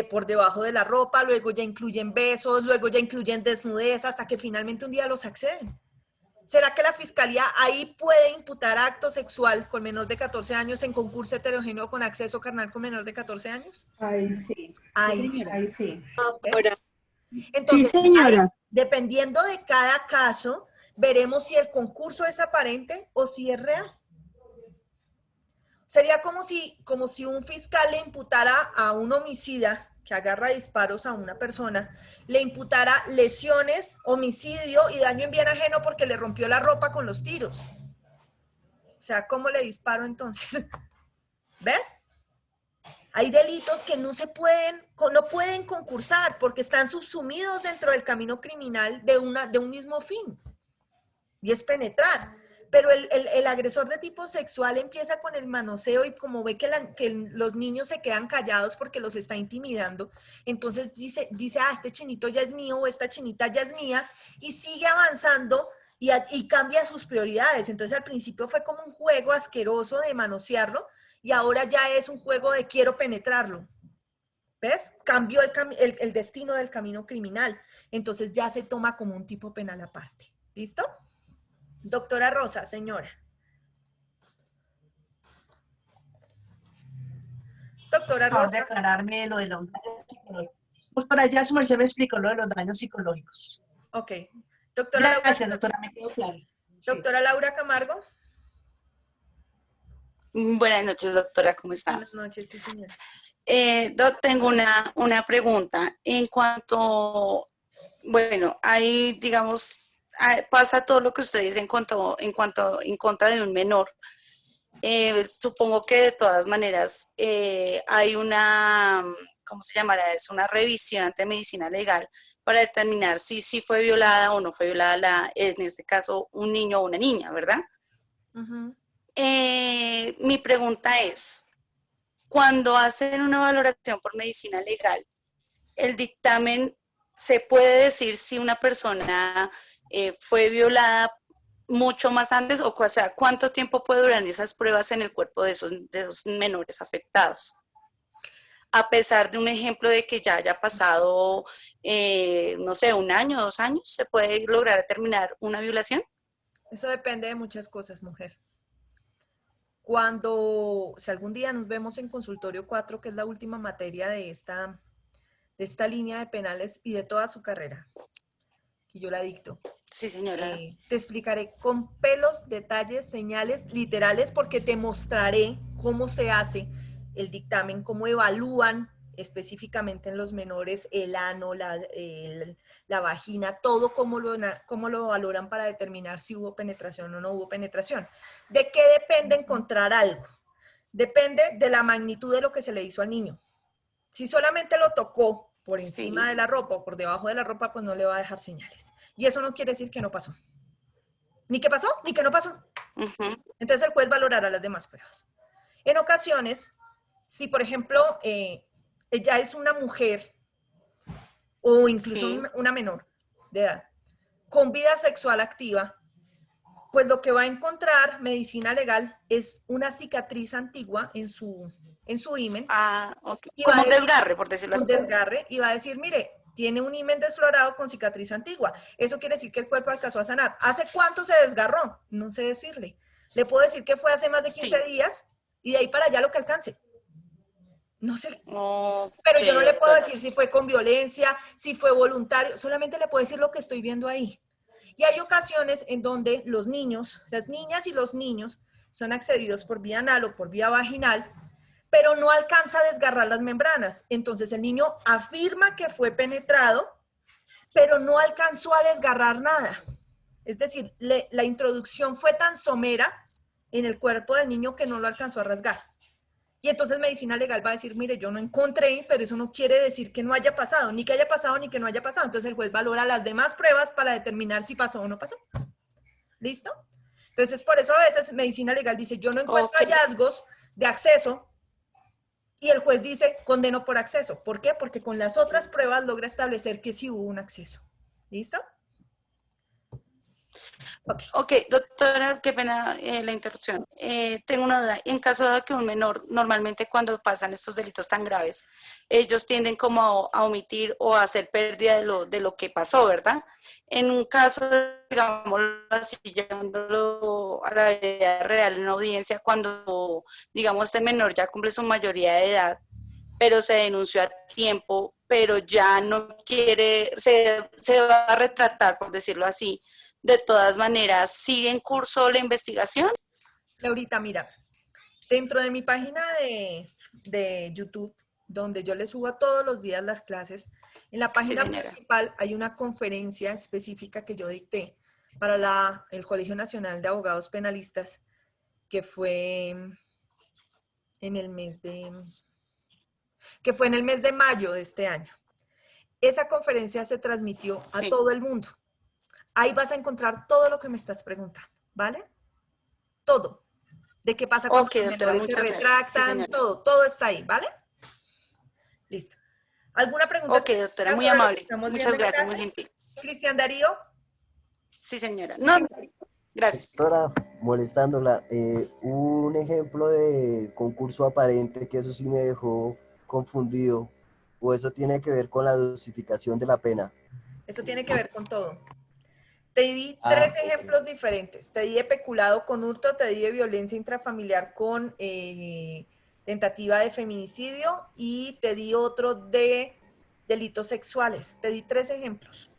por debajo de la ropa, luego ya incluyen besos, luego ya incluyen desnudez, hasta que finalmente un día los acceden. ¿Será que la fiscalía ahí puede imputar acto sexual con menor de 14 años en concurso heterogéneo con acceso carnal con menor de 14 años? Ahí sí. Ahí Sí, ahí sí. Entonces, Sí, señora. ahí, dependiendo de cada caso, veremos si el concurso es aparente o si es real. Sería como si un fiscal le imputara a un homicida que agarra disparos a una persona, le imputara lesiones, homicidio y daño en bien ajeno porque le rompió la ropa con los tiros. O sea, ¿cómo le disparo entonces? ¿Ves? Hay delitos que no pueden concursar porque están subsumidos dentro del camino criminal de un mismo fin. Y es penetrar. Pero el agresor de tipo sexual empieza con el manoseo y como ve que los niños se quedan callados porque los está intimidando, entonces dice, este chinito ya es mío o esta chinita ya es mía y sigue avanzando y cambia sus prioridades. Entonces al principio fue como un juego asqueroso de manosearlo y ahora ya es un juego de quiero penetrarlo. ¿Ves? Cambió el destino del camino criminal. Entonces ya se toma como un tipo penal aparte. ¿Listo? Doctora Rosa, señora. Doctora Por favor, Rosa. de aclararme lo de los daños psicológicos. Doctora, ya su merced me explicó lo de los daños psicológicos. Ok. Doctora Gracias, Laura, doctora, me quedó claro. Sí. doctora Laura Camargo. Buenas noches, doctora, ¿cómo está? Buenas noches, sí, señora. Tengo una pregunta. En cuanto, bueno, hay, digamos, pasa todo lo que usted dice en contra de un menor. Supongo que de todas maneras hay una, ¿cómo se llamará eso? Una revisión ante medicina legal para determinar si fue violada o no fue violada, en este caso, un niño o una niña, ¿verdad? Uh-huh. Mi pregunta es, cuando hacen una valoración por medicina legal, el dictamen se puede decir si una persona fue violada mucho más antes, o sea, ¿cuánto tiempo puede durar esas pruebas en el cuerpo de esos menores afectados? A pesar de un ejemplo de que ya haya pasado, no sé, 1 año, 2 años, ¿se puede lograr determinar una violación? Eso depende de muchas cosas, mujer. Si algún día nos vemos en consultorio 4, que es la última materia de esta línea de penales y de toda su carrera, que yo la dicto. Sí, señora. Te explicaré con pelos, detalles, señales literales, porque te mostraré cómo se hace el dictamen, cómo evalúan específicamente en los menores el ano, la vagina, todo cómo lo valoran para determinar si hubo penetración o no hubo penetración. ¿De qué depende encontrar algo? Depende de la magnitud de lo que se le hizo al niño. Si solamente lo tocó por encima de la ropa o por debajo de la ropa, pues no le va a dejar señales. Y eso no quiere decir que no pasó. Ni que pasó, ni que no pasó. Entonces el juez valorará las demás pruebas. En ocasiones, si por ejemplo ella es una mujer o incluso una menor de edad con vida sexual activa, pues lo que va a encontrar medicina legal es una cicatriz antigua en su himen. Okay. Como un desgarre, por decirlo así. Un desgarre, y va a decir, mire, tiene un himen desflorado con cicatriz antigua. Eso quiere decir que el cuerpo alcanzó a sanar. ¿Hace cuánto se desgarró? No sé decirle. Le puedo decir que fue hace más de 15 días y de ahí para allá lo que alcance. No sé. Pero yo no le puedo decir si fue con violencia, si fue voluntario. Solamente le puedo decir lo que estoy viendo ahí. Y hay ocasiones en donde los niños, las niñas y los niños son accedidos por vía anal o por vía vaginal, pero no alcanza a desgarrar las membranas. Entonces el niño afirma que fue penetrado, pero no alcanzó a desgarrar nada. Es decir, la introducción fue tan somera en el cuerpo del niño que no lo alcanzó a rasgar. Y entonces medicina legal va a decir, mire, yo no encontré, pero eso no quiere decir que no haya pasado, ni que haya pasado, ni que no haya pasado. Entonces el juez valora las demás pruebas para determinar si pasó o no pasó. ¿Listo? Entonces por eso a veces medicina legal dice, yo no encuentro hallazgos de acceso, y el juez dice, condeno por acceso. ¿Por qué? Porque con las otras pruebas logra establecer que sí hubo un acceso. ¿Listo? Ok, doctora, qué pena la interrupción. Tengo una duda. En caso de que un menor, normalmente cuando pasan estos delitos tan graves, ellos tienden como a omitir o a hacer pérdida de lo que pasó, ¿verdad? En un caso, digamos, así, llevándolo a la vida real en una audiencia, cuando, digamos, este menor ya cumple su mayoría de edad, pero se denunció a tiempo, pero ya no quiere, se va a retratar, por decirlo así. De todas maneras, ¿sigue en curso la investigación? Laurita, mira, dentro de mi página de YouTube, donde yo le subo todos los días las clases, en la página principal hay una conferencia específica que yo dicté para el Colegio Nacional de Abogados Penalistas, que fue en el mes de mayo de este año. Esa conferencia se transmitió a todo el mundo. Ahí vas a encontrar todo lo que me estás preguntando, ¿vale? Todo. ¿De qué pasa cuando los menores se retractan? Todo está ahí, ¿vale? Listo. ¿Alguna pregunta? Ok, doctora, muy amable. Muchas gracias, muy gentil. Cristian Darío. Sí, señora. No, gracias. Doctora, molestándola, un ejemplo de concurso aparente, que eso sí me dejó confundido, o eso tiene que ver con la dosificación de la pena. Eso tiene que ver con todo. Te di 3 ejemplos diferentes. Te di de peculado con hurto, te di de violencia intrafamiliar con tentativa de feminicidio y te di otro de delitos sexuales. Te di 3 ejemplos.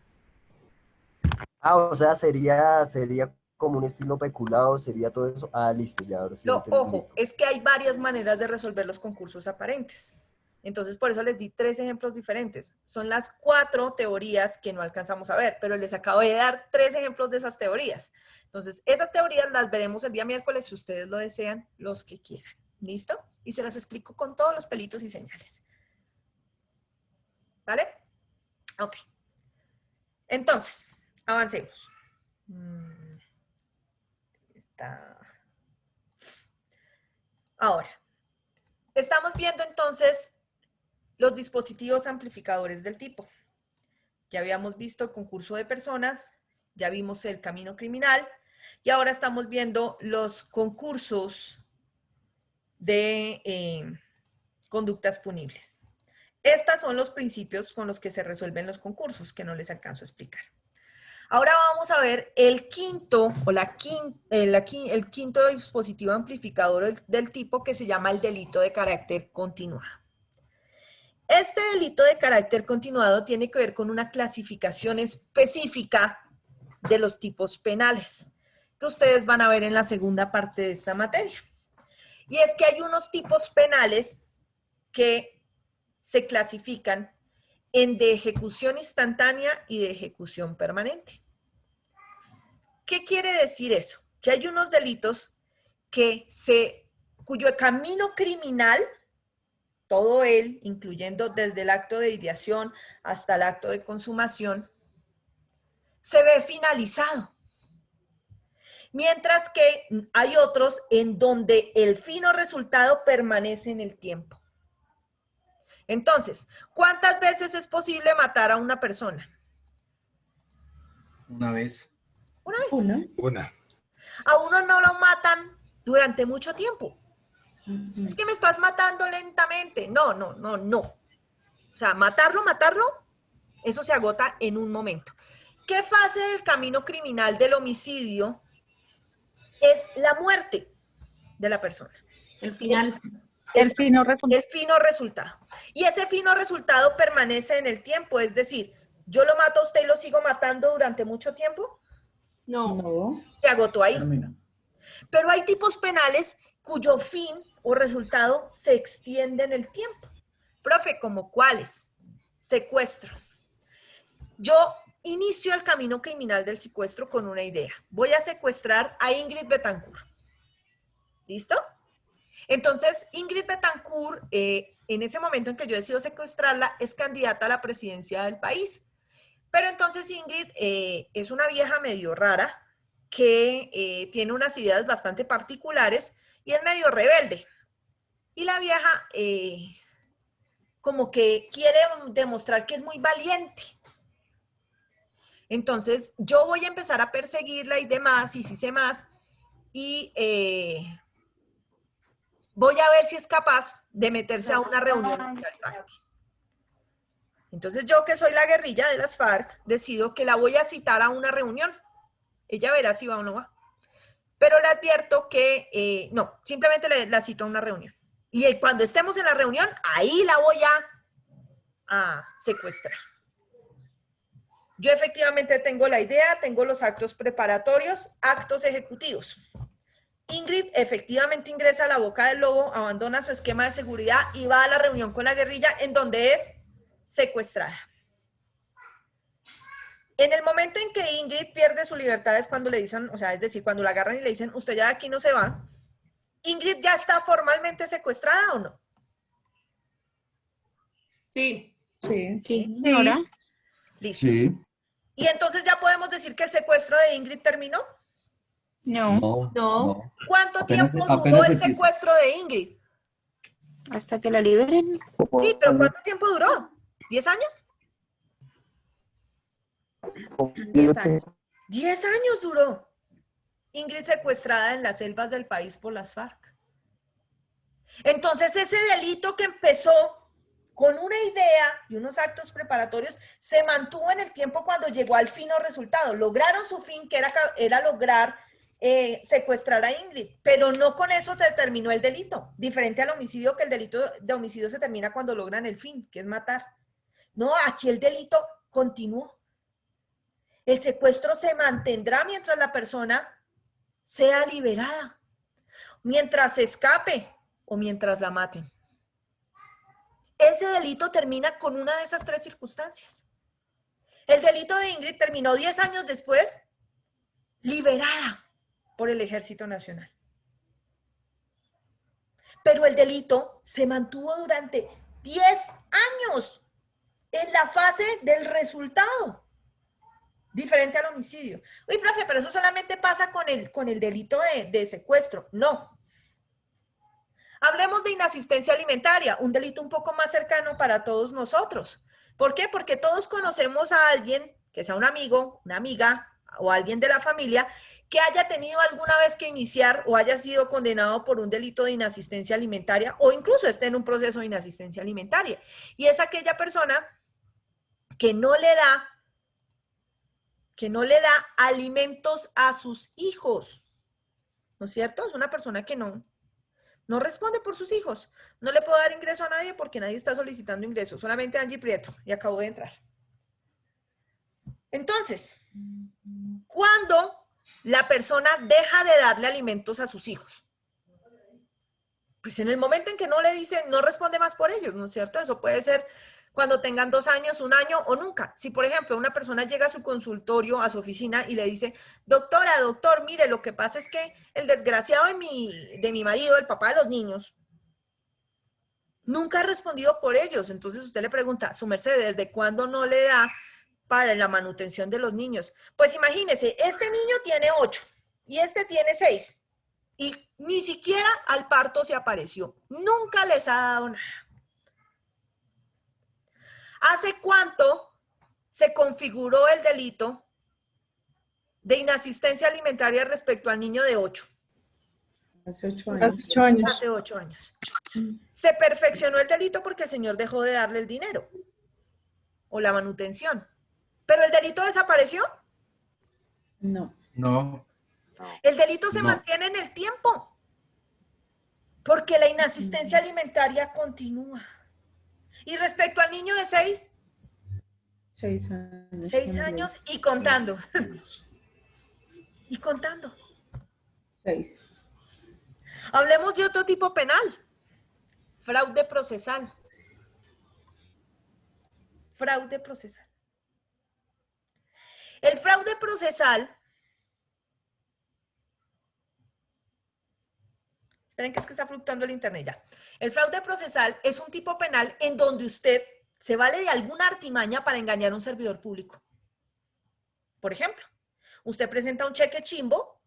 O sea, sería como un estilo peculado, sería todo eso. Listo, ya ahora sí. Ojo, es que hay varias maneras de resolver los concursos aparentes. Entonces, por eso les di 3 ejemplos diferentes. Son las 4 teorías que no alcanzamos a ver, pero les acabo de dar 3 ejemplos de esas teorías. Entonces, esas teorías las veremos el día miércoles, si ustedes lo desean, los que quieran. ¿Listo? Y se las explico con todos los pelitos y señales. ¿Vale? Ok. Entonces, avancemos. Ahora, estamos viendo entonces los dispositivos amplificadores del tipo. Ya habíamos visto el concurso de personas, ya vimos el camino criminal y ahora estamos viendo los concursos de conductas punibles. Estos son los principios con los que se resuelven los concursos, que no les alcanzo a explicar. Ahora vamos a ver el quinto, o el quinto dispositivo amplificador del tipo, que se llama el delito de carácter continuado. Este delito de carácter continuado tiene que ver con una clasificación específica de los tipos penales, que ustedes van a ver en la segunda parte de esta materia. Y es que hay unos tipos penales que se clasifican en de ejecución instantánea y de ejecución permanente. ¿Qué quiere decir eso? Que hay unos delitos cuyo camino criminal, todo él, incluyendo desde el acto de ideación hasta el acto de consumación, se ve finalizado. Mientras que hay otros en donde el fin o resultado permanece en el tiempo. Entonces, ¿cuántas veces es posible matar a una persona? Una vez. Una vez. Una. A uno no lo matan durante mucho tiempo. Es que me estás matando lentamente. No. O sea, matarlo, eso se agota en un momento. ¿Qué fase del camino criminal del homicidio es la muerte de la persona? El final. El fino resultado. El fino resultado. Y ese fino resultado permanece en el tiempo. Es decir, ¿yo lo mato a usted y lo sigo matando durante mucho tiempo? No. Se agotó ahí. Termina. Pero hay tipos penales cuyo fin o resultado se extiende en el tiempo. Profe, ¿como cuáles? Secuestro. Yo inicio el camino criminal del secuestro con una idea. Voy a secuestrar a Ingrid Betancourt. ¿Listo? Entonces, Ingrid Betancourt, en ese momento en que yo decido secuestrarla, es candidata a la presidencia del país. Pero entonces Ingrid es una vieja medio rara que tiene unas ideas bastante particulares y es medio rebelde. Y la vieja como que quiere demostrar que es muy valiente. Entonces, yo voy a empezar a perseguirla y demás, y si sé más, y voy a ver si es capaz de meterse a una reunión del party. Entonces, yo que soy la guerrilla de las FARC, decido que la voy a citar a una reunión. Ella verá si va o no va. Pero le advierto que no, simplemente la cito a una reunión. Y cuando estemos en la reunión, ahí la voy a secuestrar. Yo efectivamente tengo la idea, tengo los actos preparatorios, actos ejecutivos. Ingrid efectivamente ingresa a la boca del lobo, abandona su esquema de seguridad y va a la reunión con la guerrilla en donde es secuestrada. En el momento en que Ingrid pierde su libertad es cuando le dicen, o sea, es decir, cuando la agarran y le dicen, usted ya de aquí no se va. ¿Ingrid ya está formalmente secuestrada o no? Sí. Sí. Señora. Listo. Sí. ¿Y entonces ya podemos decir que el secuestro de Ingrid terminó? No. No. ¿Cuánto Apenas- tiempo duró apenas el empieza. secuestro de Ingrid? Hasta que la liberen. Sí, pero ¿cuánto tiempo duró? ¿10 años? 10 años. 10 años duró. Ingrid secuestrada en las selvas del país por las FARC. Entonces ese delito que empezó con una idea y unos actos preparatorios se mantuvo en el tiempo cuando llegó al fino resultado. Lograron su fin, que era lograr secuestrar a Ingrid, pero no con eso se terminó el delito. Diferente al homicidio, que el delito de homicidio se termina cuando logran el fin, que es matar. No, aquí el delito continuó. El secuestro se mantendrá mientras la persona sea liberada, mientras se escape o mientras la maten. Ese delito termina con una de esas tres circunstancias. El delito de Ingrid terminó 10 años después, liberada por el Ejército Nacional. Pero el delito se mantuvo durante 10 años en la fase del resultado. Diferente al homicidio. Uy, profe, pero eso solamente pasa con el delito de secuestro. No. Hablemos de inasistencia alimentaria, un delito un poco más cercano para todos nosotros. ¿Por qué? Porque todos conocemos a alguien, que sea un amigo, una amiga o alguien de la familia, que haya tenido alguna vez que iniciar o haya sido condenado por un delito de inasistencia alimentaria o incluso esté en un proceso de inasistencia alimentaria. Y es aquella persona que no le da alimentos a sus hijos. ¿No es cierto? Es una persona que no responde por sus hijos. No le puedo dar ingreso a nadie porque nadie está solicitando ingreso. Solamente Angie Prieto, y acabo de entrar. Entonces, ¿cuándo la persona deja de darle alimentos a sus hijos? Pues en el momento en que no le dicen, no responde más por ellos, ¿no es cierto? Eso puede ser cuando tengan 2 años, 1 año o nunca. Si, por ejemplo, una persona llega a su consultorio, a su oficina y le dice, doctora, doctor, mire, lo que pasa es que el desgraciado de mi marido, el papá de los niños, nunca ha respondido por ellos. Entonces usted le pregunta, su merced, ¿desde cuándo no le da para la manutención de los niños? Pues imagínese, este niño tiene 8 y este tiene 6 y ni siquiera al parto se apareció. Nunca les ha dado nada. ¿Hace cuánto se configuró el delito de inasistencia alimentaria respecto al niño de 8? Hace 8 años. Hace 8 años. Se perfeccionó el delito porque el señor dejó de darle el dinero o la manutención. ¿Pero el delito desapareció? No. No. El delito se mantiene en el tiempo porque la inasistencia alimentaria continúa. ¿Y respecto al niño de 6? 6 años. 6 años y contando. Y contando. 6. Hablemos de otro tipo penal. Fraude procesal. Fraude procesal. El fraude procesal. Esperen que es que está fluctuando el internet ya. El fraude procesal es un tipo penal en donde usted se vale de alguna artimaña para engañar a un servidor público. Por ejemplo, usted presenta un cheque chimbo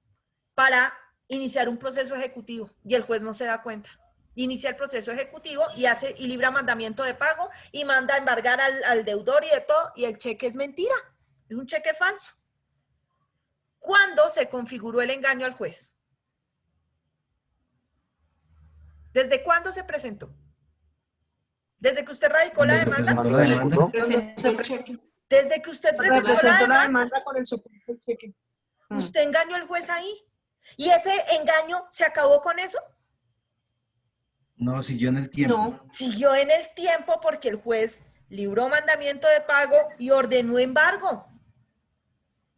para iniciar un proceso ejecutivo y el juez no se da cuenta. Inicia el proceso ejecutivo y libra mandamiento de pago y manda a embargar al deudor y de todo, y el cheque es mentira, es un cheque falso. ¿Cuándo se configuró el engaño al juez? ¿Desde cuándo se presentó? ¿Desde que usted radicó la demanda? Desde que usted presentó la demanda con el supuesto cheque. Usted engañó al juez ahí. ¿Y ese engaño se acabó con eso? No, siguió en el tiempo. No, siguió en el tiempo porque el juez libró mandamiento de pago y ordenó embargo.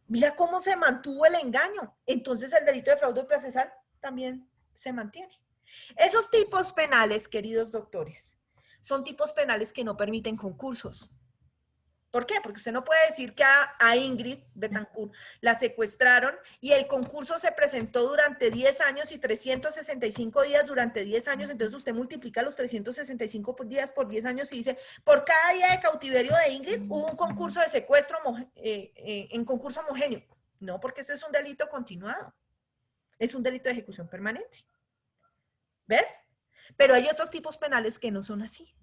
Mira cómo se mantuvo el engaño. Entonces el delito de fraude procesal también se mantiene. Esos tipos penales, queridos doctores, son tipos penales que no permiten concursos. ¿Por qué? Porque usted no puede decir que a Ingrid Betancourt la secuestraron y el concurso se presentó durante 10 años y 365 días durante 10 años. Entonces usted multiplica los 365 días por 10 años y dice, por cada día de cautiverio de Ingrid hubo un concurso de secuestro en concurso homogéneo. No, porque eso es un delito continuado. Es un delito de ejecución permanente. ¿Ves? Pero hay otros tipos penales que no son así,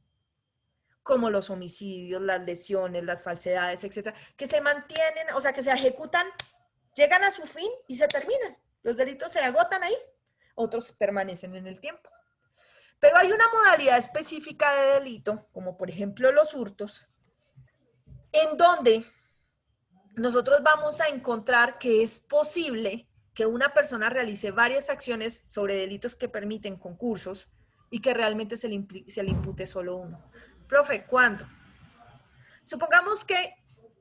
como los homicidios, las lesiones, las falsedades, etcétera, que se mantienen, o sea, que se ejecutan, llegan a su fin y se terminan. Los delitos se agotan ahí, otros permanecen en el tiempo. Pero hay una modalidad específica de delito, como por ejemplo los hurtos, en donde nosotros vamos a encontrar que es posible que una persona realice varias acciones sobre delitos que permiten concursos y que realmente se le impute solo uno. Profe, ¿cuándo? Supongamos que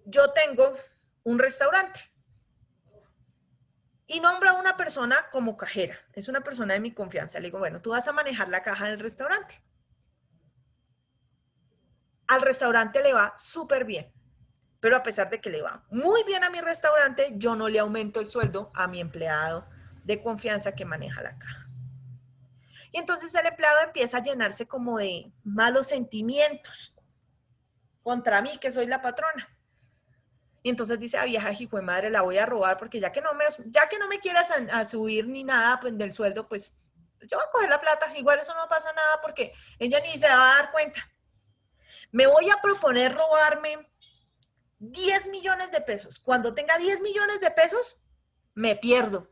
yo tengo un restaurante y nombro a una persona como cajera. Es una persona de mi confianza. Le digo, bueno, tú vas a manejar la caja del restaurante. Al restaurante le va súper bien. Pero a pesar de que le va muy bien a mi restaurante, yo no le aumento el sueldo a mi empleado de confianza que maneja la caja. Y entonces el empleado empieza a llenarse como de malos sentimientos contra mí, que soy la patrona. Y entonces dice, vieja hijo de madre, la voy a robar porque ya que no me quieras a subir ni nada pues, del sueldo, pues yo voy a coger la plata, igual eso no pasa nada porque ella ni se va a dar cuenta. Me voy a proponer robarme 10 millones de pesos. Cuando tenga 10 millones de pesos, me pierdo.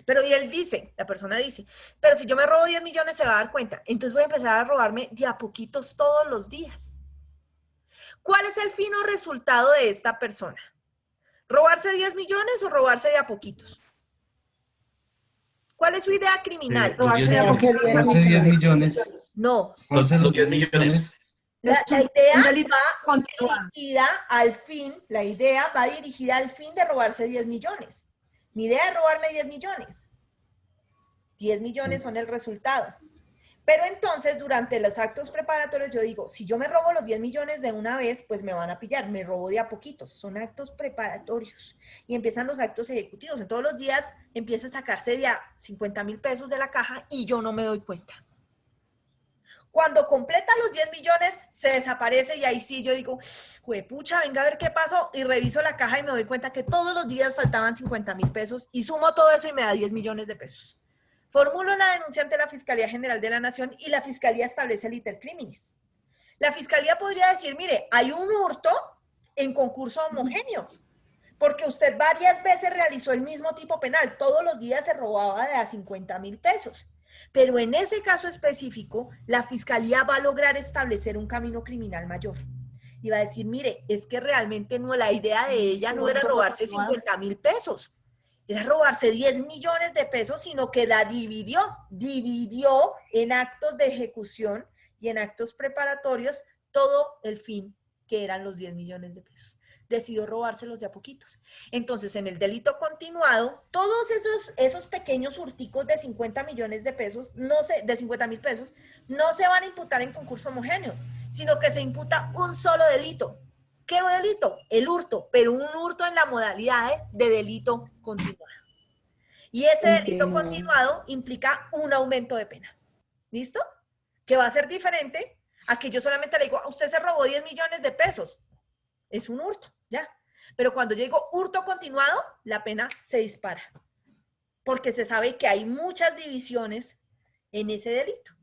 Pero y él dice, la persona dice, pero si yo me robo 10 millones se va a dar cuenta. Entonces voy a empezar a robarme de a poquitos todos los días. ¿Cuál es el fin o resultado de esta persona? ¿Robarse 10 millones o robarse de a poquitos? ¿Cuál es su idea criminal? Robarse 10 millones. No. Robarse los 10 millones. La idea va dirigida al fin, la idea va dirigida al fin de robarse 10 millones. Mi idea es robarme 10 millones. 10 millones son el resultado. Pero entonces, durante los actos preparatorios, yo digo, si yo me robo los 10 millones de una vez, pues me van a pillar. Me robo de a poquitos. Son actos preparatorios. Y empiezan los actos ejecutivos. En todos los días empieza a sacarse de a 50.000 pesos de la caja y yo no me doy cuenta. Cuando completa los 10 millones, se desaparece y ahí sí yo digo, juepucha, venga a ver qué pasó. Y reviso la caja y me doy cuenta que todos los días faltaban 50.000 pesos y sumo todo eso y me da 10 millones de pesos. Formulo una denuncia ante la Fiscalía General de la Nación y la Fiscalía establece el iter criminis. La Fiscalía podría decir, mire, hay un hurto en concurso homogéneo, porque usted varias veces realizó el mismo tipo penal, todos los días se robaba de a 50.000 pesos. Pero en ese caso específico, la Fiscalía va a lograr establecer un camino criminal mayor. Y va a decir, mire, es que realmente no, la idea de ella no era robarse 50.000 pesos, era robarse 10 millones de pesos, sino que la dividió en actos de ejecución y en actos preparatorios todo el fin que eran los 10 millones de pesos. Decidió robárselos de a poquitos. Entonces, en el delito continuado, todos esos pequeños hurticos de 50 millones de pesos, de 50.000 pesos, no se van a imputar en concurso homogéneo, sino que se imputa un solo delito. ¿Qué delito? El hurto, pero un hurto en la modalidad de delito continuado. Y ese delito continuado implica un aumento de pena. ¿Listo? Que va a ser diferente a que yo solamente le digo, usted se robó 10 millones de pesos. Es un hurto, ya. Pero cuando yo digo hurto continuado, la pena se dispara. Porque se sabe que hay muchas divisiones en ese delito.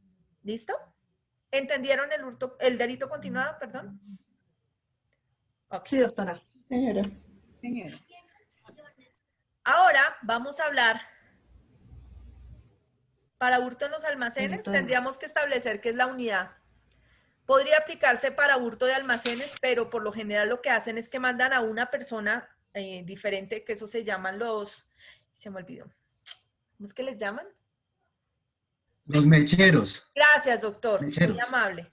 ¿Listo? ¿Entendieron el delito continuado, perdón? Okay. Sí, doctora. Señora. Ahora vamos a hablar, para hurto en los almacenes, tendríamos que establecer qué es la unidad. Podría aplicarse para hurto de almacenes, pero por lo general lo que hacen es que mandan a una persona diferente, que eso se llaman se me olvidó. ¿Cómo es que les llaman? Los mecheros. Gracias, doctor. Mecheros. Muy amable.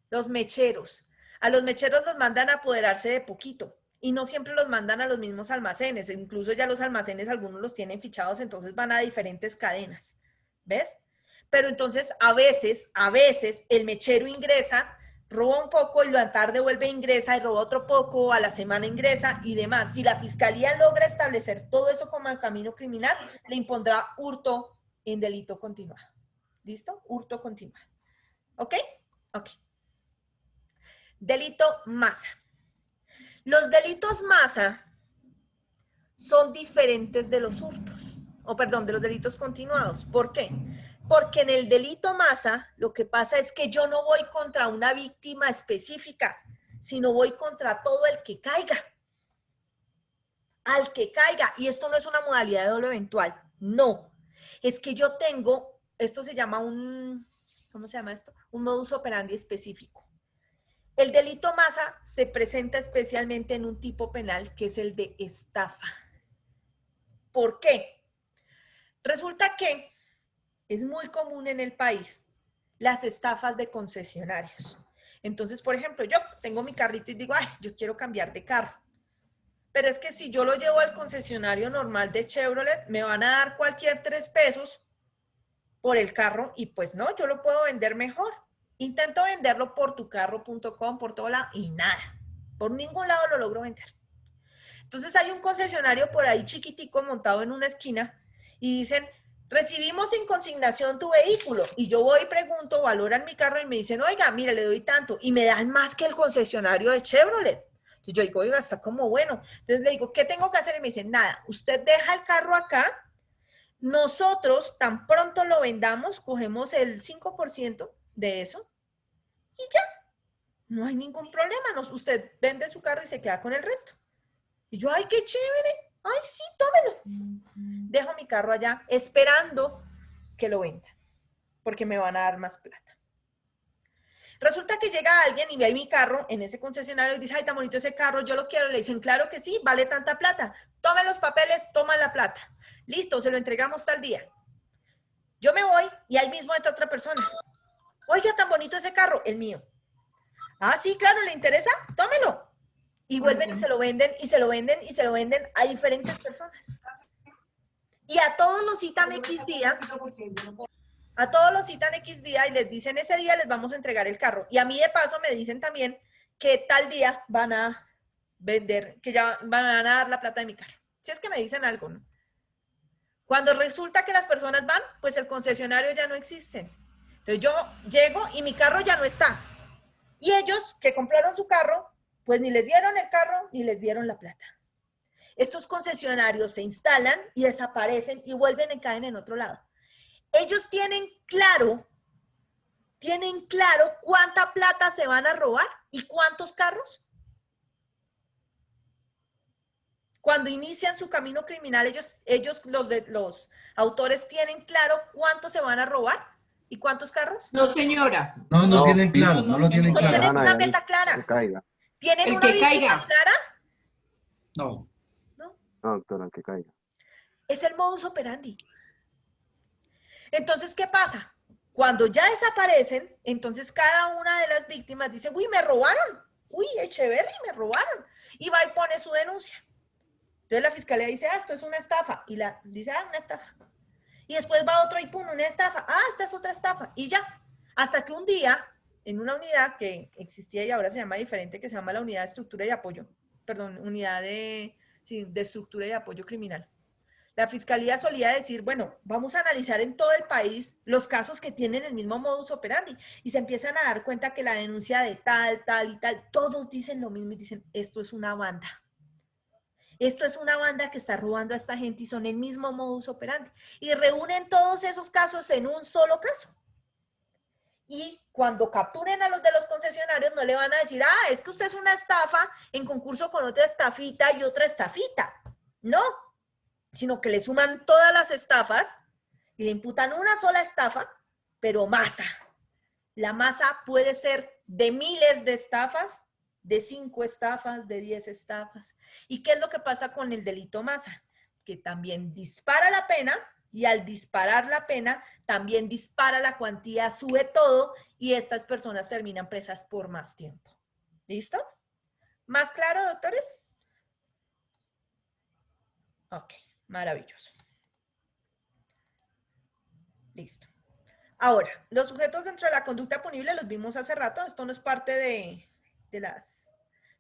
Los mecheros. A los mecheros los mandan a apoderarse de poquito. Y no siempre los mandan a los mismos almacenes. Incluso ya los almacenes, algunos los tienen fichados, entonces van a diferentes cadenas. ¿Ves? Pero entonces, a veces, el mechero ingresa, roba un poco y lo tarde vuelve, ingresa y roba otro poco, a la semana ingresa y demás. Si la Fiscalía logra establecer todo eso como camino criminal, le impondrá hurto en delito continuado. ¿Listo? Hurto continuado. ¿Ok? Ok. Delito masa. Los delitos masa son diferentes de los hurtos, de los delitos continuados. ¿Por qué? Porque en el delito masa lo que pasa es que yo no voy contra una víctima específica, sino voy contra todo el que caiga. Al que caiga. Y esto no es una modalidad de dolo eventual. No. Es que yo tengo, esto se llama ¿cómo se llama esto? Un modus operandi específico. El delito masa se presenta especialmente en un tipo penal que es el de estafa. ¿Por qué? Resulta que es muy común en el país las estafas de concesionarios. Entonces, por ejemplo, yo tengo mi carrito y digo, ay, yo quiero cambiar de carro. Pero es que si yo lo llevo al concesionario normal de Chevrolet, me van a dar cualquier 3 pesos por el carro y pues no, yo lo puedo vender mejor. Intento venderlo por tucarro.com, por todo lado y nada. Por ningún lado lo logro vender. Entonces hay un concesionario por ahí chiquitico montado en una esquina y dicen, recibimos en consignación tu vehículo. Y yo voy y pregunto, valoran mi carro y me dicen, oiga, mire, le doy tanto. Y me dan más que el concesionario de Chevrolet. Entonces yo digo, oiga, está como bueno. Entonces le digo, ¿qué tengo que hacer? Y me dicen, nada, usted deja el carro acá, nosotros tan pronto lo vendamos, cogemos el 5% de eso y ya, no hay ningún problema. Usted vende su carro y se queda con el resto. Y yo, ay, qué chévere, ay, sí, tómelo. Dejo mi carro allá esperando que lo vendan, porque me van a dar más plata. Resulta que llega alguien y ve ahí mi carro en ese concesionario y dice, ay, tan bonito ese carro, yo lo quiero. Le dicen, claro que sí, vale tanta plata. Tome los papeles, toma la plata. Listo, se lo entregamos tal día. Yo me voy y ahí mismo entra otra persona. Oiga, tan bonito ese carro, el mío. Ah, sí, claro, ¿le interesa? Tómelo. Y vuelven y se lo venden, y se lo venden, y se lo venden a diferentes personas. Y a todos los citan X día. A todos los citan X día y les dicen ese día les vamos a entregar el carro. Y a mí de paso me dicen también que tal día van a vender, que ya van a dar la plata de mi carro. Si es que me dicen algo, ¿no? Cuando resulta que las personas van, pues el concesionario ya no existe. Entonces yo llego y mi carro ya no está. Y ellos que compraron su carro, pues ni les dieron el carro ni les dieron la plata. Estos concesionarios se instalan y desaparecen y vuelven y caen en otro lado. Ellos tienen claro cuánta plata se van a robar y cuántos carros. Cuando inician su camino criminal, ellos los autores, tienen claro cuánto se van a robar y cuántos carros. No, señora. No tienen claro, no lo tienen No claro. tienen una meta clara. Que caiga. ¿Tienen El una que víctima caiga. clara? No. No, doctora, que caiga. Es el modus operandi. Entonces, ¿qué pasa? Cuando ya desaparecen, entonces cada una de las víctimas dice, uy, me robaron, uy, Echeverry, me robaron. Y va y pone su denuncia. Entonces la fiscalía dice, esto es una estafa. Y la dice, una estafa. Y después va otro y pone una estafa. Esta es otra estafa. Y ya. Hasta que un día, en una unidad que existía y ahora se llama diferente, que se llama la Unidad de Estructura y Apoyo, perdón, Unidad de Estructura y Apoyo Criminal. La fiscalía solía decir, bueno, vamos a analizar en todo el país los casos que tienen el mismo modus operandi y se empiezan a dar cuenta que la denuncia de tal, tal y tal, todos dicen lo mismo y dicen, esto es una banda. Esto es una banda que está robando a esta gente y son el mismo modus operandi. Y reúnen todos esos casos en un solo caso. Y cuando capturen a los de los concesionarios no le van a decir, es que usted es una estafa en concurso con otra estafita y otra estafita. No. Sino que le suman todas las estafas y le imputan una sola estafa, pero masa. La masa puede ser de miles de estafas, de 5 estafas, de 10 estafas. ¿Y qué es lo que pasa con el delito masa? Que también dispara la pena y al disparar la pena también dispara la cuantía, sube todo y estas personas terminan presas por más tiempo. ¿Listo? ¿Más claro, doctores? Ok. Maravilloso. Listo. Ahora, los sujetos dentro de la conducta punible los vimos hace rato. Esto no es parte de los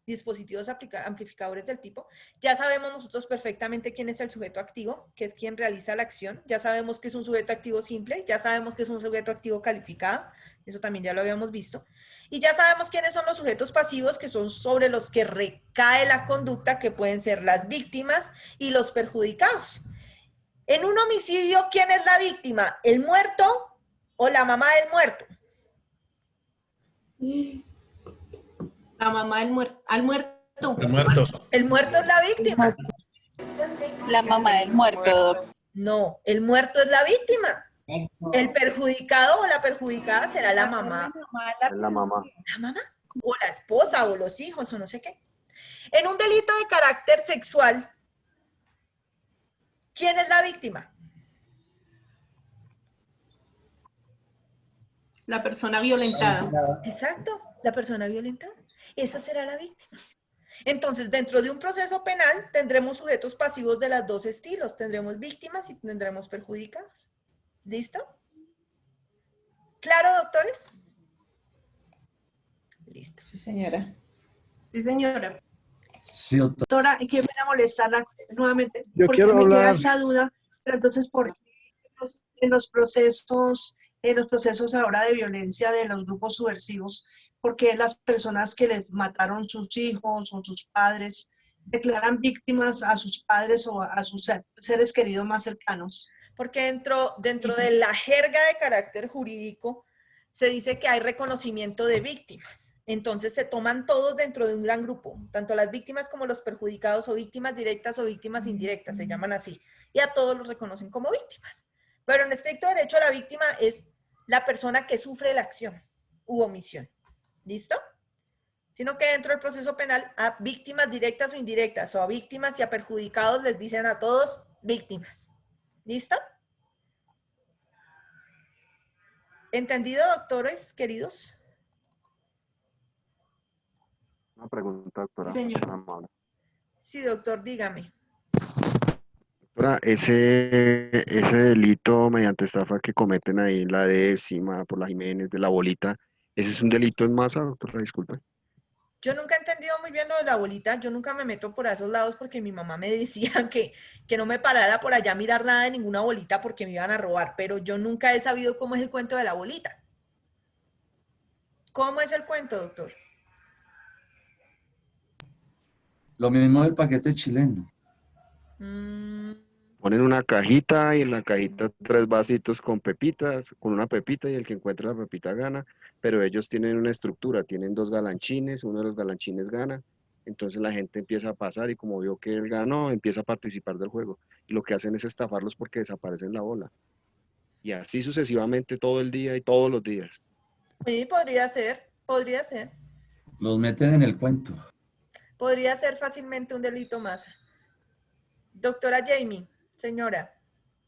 dispositivos amplificadores del tipo. Ya sabemos nosotros perfectamente quién es el sujeto activo, que es quien realiza la acción. Ya sabemos que es un sujeto activo simple. Ya sabemos que es un sujeto activo calificado. Eso también ya lo habíamos visto. Y ya sabemos quiénes son los sujetos pasivos, que son sobre los que recae la conducta, que pueden ser las víctimas y los perjudicados. En un homicidio, ¿quién es la víctima? ¿El muerto o la mamá del muerto? La mamá del muerto. Al muerto. El muerto. El muerto es la víctima. La mamá del muerto. No, el muerto es la víctima. El perjudicado o la perjudicada será la mamá. La mamá. La mamá. O la esposa o los hijos o no sé qué. En un delito de carácter sexual, ¿quién es la víctima? La persona violentada. Exacto, la persona violentada. Esa será la víctima. Entonces, dentro de un proceso penal tendremos sujetos pasivos de los dos estilos. Tendremos víctimas y tendremos perjudicados. ¿Listo? ¿Claro, doctores? Listo. Sí, señora. Sí, señora. Sí, doctor. Doctora, y que me a molestarla nuevamente, Yo porque quiero me queda hablar. esa duda, pero entonces, ¿por qué en los procesos ahora de violencia de los grupos subversivos, porque las personas que les mataron sus hijos o sus padres declaran víctimas a sus padres o a sus seres queridos más cercanos? Porque dentro de la jerga de carácter jurídico se dice que hay reconocimiento de víctimas. Entonces se toman todos dentro de un gran grupo, tanto las víctimas como los perjudicados, o víctimas directas o víctimas indirectas, se llaman así. Y a todos los reconocen como víctimas. Pero en estricto derecho la víctima es la persona que sufre la acción u omisión. ¿Listo? Sino que dentro del proceso penal a víctimas directas o indirectas, o a víctimas y a perjudicados les dicen a todos víctimas. ¿Listo? ¿Entendido, doctores queridos? Una pregunta, doctora. Señor. Sí, doctor, dígame. Doctora, ese delito mediante estafa que cometen ahí en la décima, por la Jiménez, de la bolita, ¿ese es un delito en masa, doctora? Disculpe. Yo nunca he entendido muy bien lo de la bolita, yo nunca me meto por esos lados porque mi mamá me decía que no me parara por allá a mirar nada de ninguna bolita porque me iban a robar, pero yo nunca he sabido cómo es el cuento de la bolita. ¿Cómo es el cuento, doctor? Lo mismo del paquete chileno. Ponen una cajita y en la cajita 3 vasitos con pepitas, con una pepita y el que encuentre la pepita gana, pero ellos tienen una estructura, tienen 2 galanchines, uno de los galanchines gana, entonces la gente empieza a pasar y como vio que él ganó, empieza a participar del juego. Y lo que hacen es estafarlos porque desaparecen la bola. Y así sucesivamente todo el día y todos los días. Sí, podría ser, podría ser. Los meten en el cuento. Podría ser fácilmente un delito más. Doctora Jamie, señora,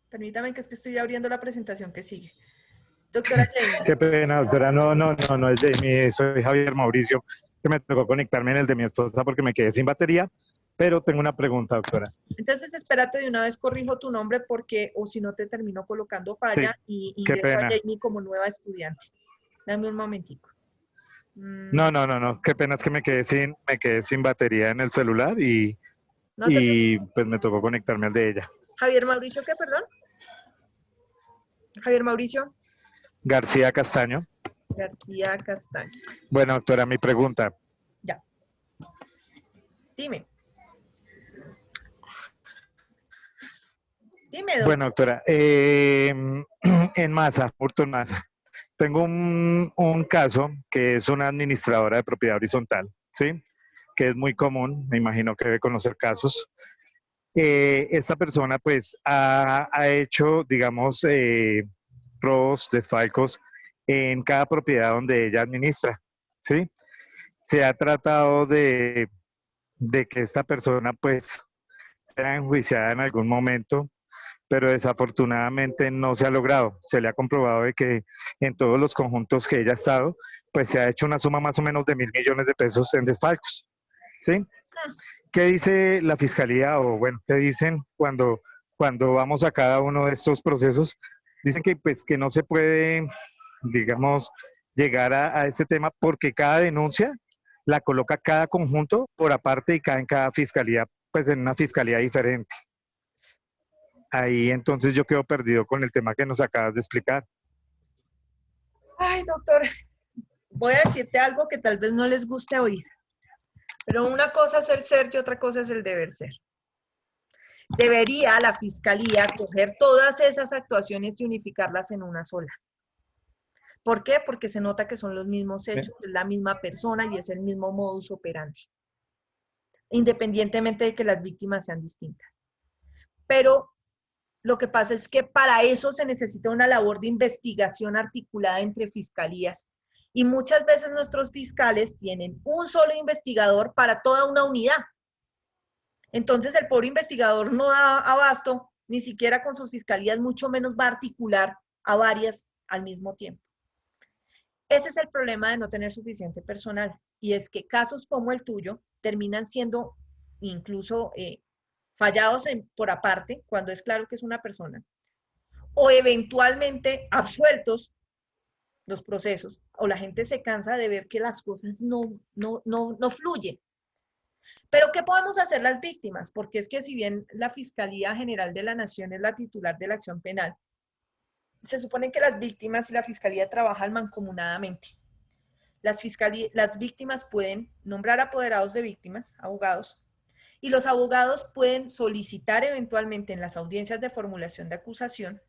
permítame que es que estoy abriendo la presentación que sigue. Doctora Jamie. Qué pena, doctora. No es Jamie, soy Javier Mauricio. Que me tocó conectarme en el de mi esposa porque me quedé sin batería, pero tengo una pregunta, doctora. Entonces, espérate, de una vez corrijo tu nombre porque, o si no, te termino colocando falla y ingreso a Jamie como nueva estudiante. Dame un momentico. No. Qué pena, es que me quedé sin batería en el celular y pues me tocó conectarme al de ella. Javier Mauricio, ¿qué, perdón? Javier Mauricio. García Castaño. García Castaño. Bueno, doctora, mi pregunta. Ya. Dime. Dime, doctor. Bueno, doctora, en masa, hurto en masa. Tengo un caso que es una administradora de propiedad horizontal, ¿sí? Que es muy común, me imagino que debe conocer casos. Esta persona pues ha hecho, digamos, robos, desfalcos en cada propiedad donde ella administra, ¿sí? Se ha tratado de que esta persona pues sea enjuiciada en algún momento, pero desafortunadamente no se ha logrado. Se le ha comprobado de que en todos los conjuntos que ella ha estado, pues se ha hecho una suma más o menos de 1.000 millones de pesos en desfalcos, ¿sí? ¿Qué dice la fiscalía o bueno, qué dicen cuando vamos a cada uno de estos procesos? Dicen que pues que no se puede, digamos, llegar a ese tema porque cada denuncia la coloca cada conjunto por aparte y cae en cada fiscalía, pues en una fiscalía diferente. Ahí entonces yo quedo perdido con el tema que nos acabas de explicar. Ay, doctor, voy a decirte algo que tal vez no les guste oír, pero una cosa es el ser y otra cosa es el deber ser. Debería la fiscalía coger todas esas actuaciones y unificarlas en una sola. ¿Por qué? Porque se nota que son los mismos hechos, es la misma persona y es el mismo modus operandi, independientemente de que las víctimas sean distintas. Pero lo que pasa es que para eso se necesita una labor de investigación articulada entre fiscalías. Y muchas veces nuestros fiscales tienen un solo investigador para toda una unidad. Entonces el pobre investigador no da abasto, ni siquiera con sus fiscalías, mucho menos va a articular a varias al mismo tiempo. Ese es el problema de no tener suficiente personal. Y es que casos como el tuyo terminan siendo incluso fallados por aparte, cuando es claro que es una persona, o eventualmente absueltos los procesos, o la gente se cansa de ver que las cosas no fluyen. Pero ¿qué podemos hacer las víctimas? Porque es que si bien la Fiscalía General de la Nación es la titular de la acción penal, se supone que las víctimas y la Fiscalía trabajan mancomunadamente. Las víctimas pueden nombrar apoderados de víctimas, abogados, Y los abogados pueden solicitar eventualmente en las audiencias de formulación de acusación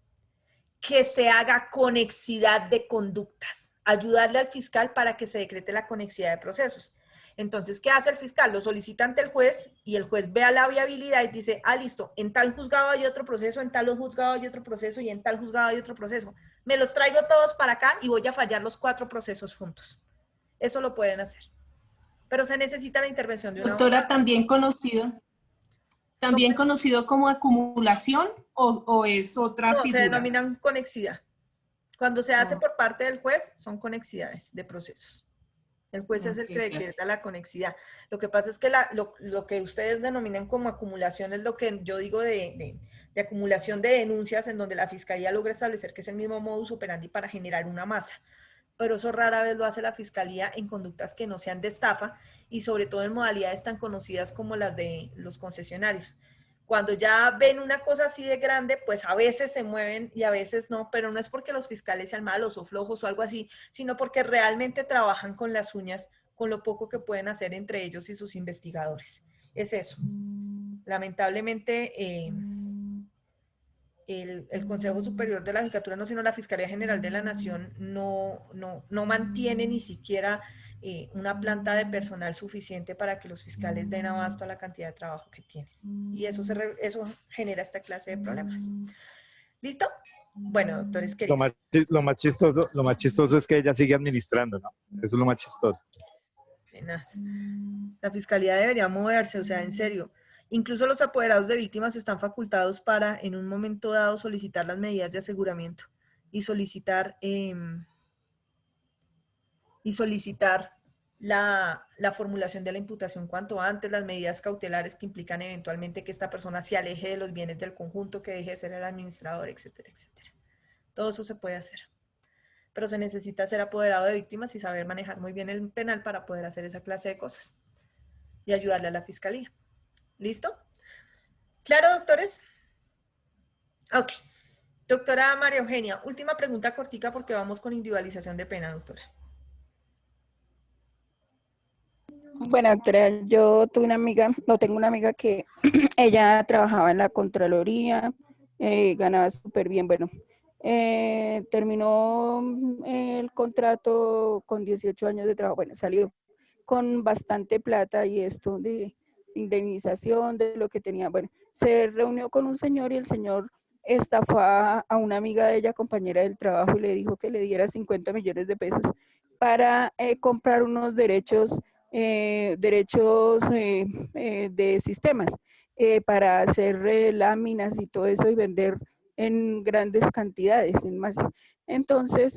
que se haga conexidad de conductas, ayudarle al fiscal para que se decrete la conexidad de procesos. Entonces, ¿qué hace el fiscal? Lo solicita ante el juez y el juez vea la viabilidad y dice, ah, listo, en tal juzgado hay otro proceso, en tal juzgado hay otro proceso y en tal juzgado hay otro proceso. Me los traigo todos para acá y voy a fallar los 4 procesos juntos. Eso lo pueden hacer. Pero se necesita la intervención de una Doctora, abogada. también conocido como acumulación o es otra No, figura. se denominan conexidad. Cuando se hace por parte del juez, son conexidades de procesos. El juez es el que decreta la conexidad. Lo que pasa es que lo que ustedes denominan como acumulación es lo que yo digo de acumulación de denuncias en donde la fiscalía logra establecer que es el mismo modus operandi para generar una masa. Pero eso rara vez lo hace la fiscalía en conductas que no sean de estafa y sobre todo en modalidades tan conocidas como las de los concesionarios. Cuando ya ven una cosa así de grande, pues a veces se mueven y a veces no, pero no es porque los fiscales sean malos o flojos o algo así, sino porque realmente trabajan con las uñas, con lo poco que pueden hacer entre ellos y sus investigadores. Es eso. Lamentablemente, el Consejo Superior de la Judicatura, no sino la Fiscalía General de la Nación, no mantiene ni siquiera una planta de personal suficiente para que los fiscales den abasto a la cantidad de trabajo que tienen. Y eso genera esta clase de problemas. ¿Listo? Bueno, doctores queridos. Lo más chistoso es que ella sigue administrando, ¿no? Eso es lo más chistoso. Tenaz. La fiscalía debería moverse, o sea, en serio. Incluso los apoderados de víctimas están facultados para, en un momento dado, solicitar las medidas de aseguramiento y solicitar la formulación de la imputación cuanto antes, las medidas cautelares que implican eventualmente que esta persona se aleje de los bienes del conjunto, que deje de ser el administrador, etcétera, etcétera. Todo eso se puede hacer. Pero se necesita ser apoderado de víctimas y saber manejar muy bien el penal para poder hacer esa clase de cosas y ayudarle a la fiscalía. ¿Listo? ¿Claro, doctores? Ok. Doctora María Eugenia, última pregunta cortica porque vamos con individualización de pena, doctora. Bueno, doctora, yo tengo una amiga que ella trabajaba en la Contraloría, ganaba súper bien, bueno, terminó el contrato con 18 años de trabajo, bueno, salió con bastante plata y esto de indemnización de lo que tenía. Bueno, se reunió con un señor y el señor estafó a una amiga de ella, compañera del trabajo, y le dijo que le diera 50 millones de pesos para comprar unos derechos de sistemas para hacer láminas y todo eso y vender en grandes cantidades, en masa. Entonces,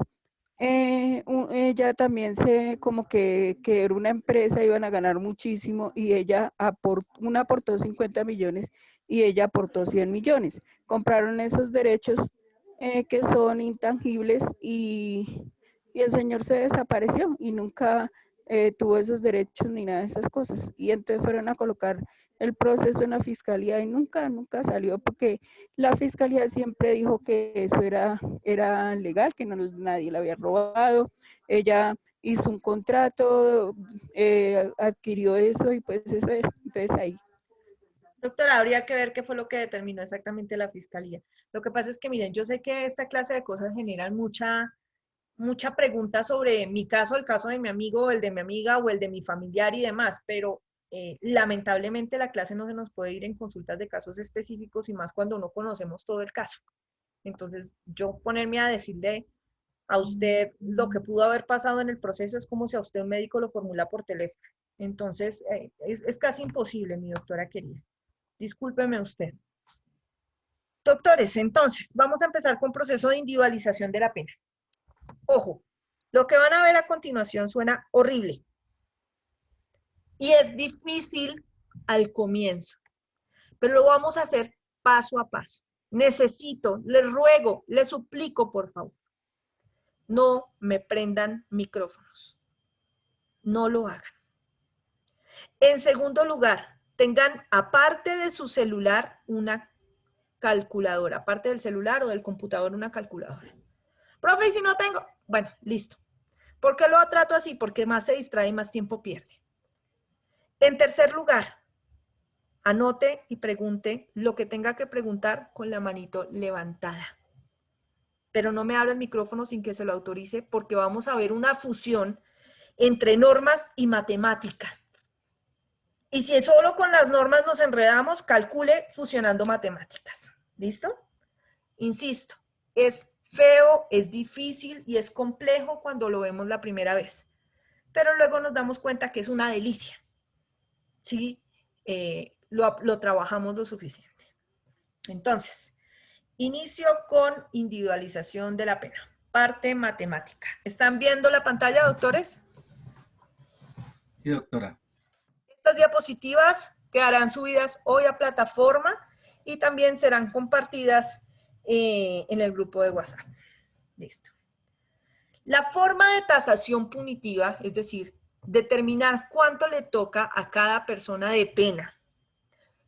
ella también como que era una empresa, iban a ganar muchísimo y ella aportó 50 millones y ella aportó 100 millones. Compraron esos derechos que son intangibles y el señor se desapareció y nunca tuvo esos derechos ni nada de esas cosas. Y entonces fueron a colocar el proceso en la fiscalía y nunca salió porque la fiscalía siempre dijo que eso era legal, que nadie la había robado. Ella hizo un contrato, adquirió eso y pues eso es. Entonces ahí. Doctora, habría que ver qué fue lo que determinó exactamente la fiscalía. Lo que pasa es que, miren, yo sé que esta clase de cosas generan mucha pregunta sobre mi caso, el caso de mi amigo, el de mi amiga o el de mi familiar y demás, pero lamentablemente la clase no se nos puede ir en consultas de casos específicos y más cuando no conocemos todo el caso. Entonces, yo ponerme a decirle a usted lo que pudo haber pasado en el proceso es como si a usted un médico lo formula por teléfono. Entonces, es casi imposible, mi doctora querida. Discúlpeme usted. Doctores, entonces, vamos a empezar con proceso de individualización de la pena. Ojo, lo que van a ver a continuación suena horrible. Y es difícil al comienzo, pero lo vamos a hacer paso a paso. Necesito, les ruego, les suplico, por favor, no me prendan micrófonos. No lo hagan. En segundo lugar, tengan aparte de su celular una calculadora, aparte del celular o del computador una calculadora. Profe, ¿y si no tengo? Bueno, listo. ¿Por qué lo trato así? Porque más se distrae y más tiempo pierde. En tercer lugar, Anote y pregunte lo que tenga que preguntar con la manito levantada. Pero no me abra el micrófono sin que se lo autorice porque vamos a ver una fusión entre normas y matemática. Y si solo con las normas nos enredamos, calcule fusionando matemáticas. ¿Listo? Insisto, es feo, es difícil y es complejo cuando lo vemos la primera vez. Pero luego nos damos cuenta que es una delicia. ¿Sí? Lo trabajamos lo suficiente. Entonces, inicio con individualización de la pena. Parte matemática. ¿Están viendo la pantalla, doctores? Sí, doctora. Estas diapositivas quedarán subidas hoy a plataforma y también serán compartidas en el grupo de WhatsApp. Listo. La forma de tasación punitiva, es decir, determinar cuánto le toca a cada persona de pena,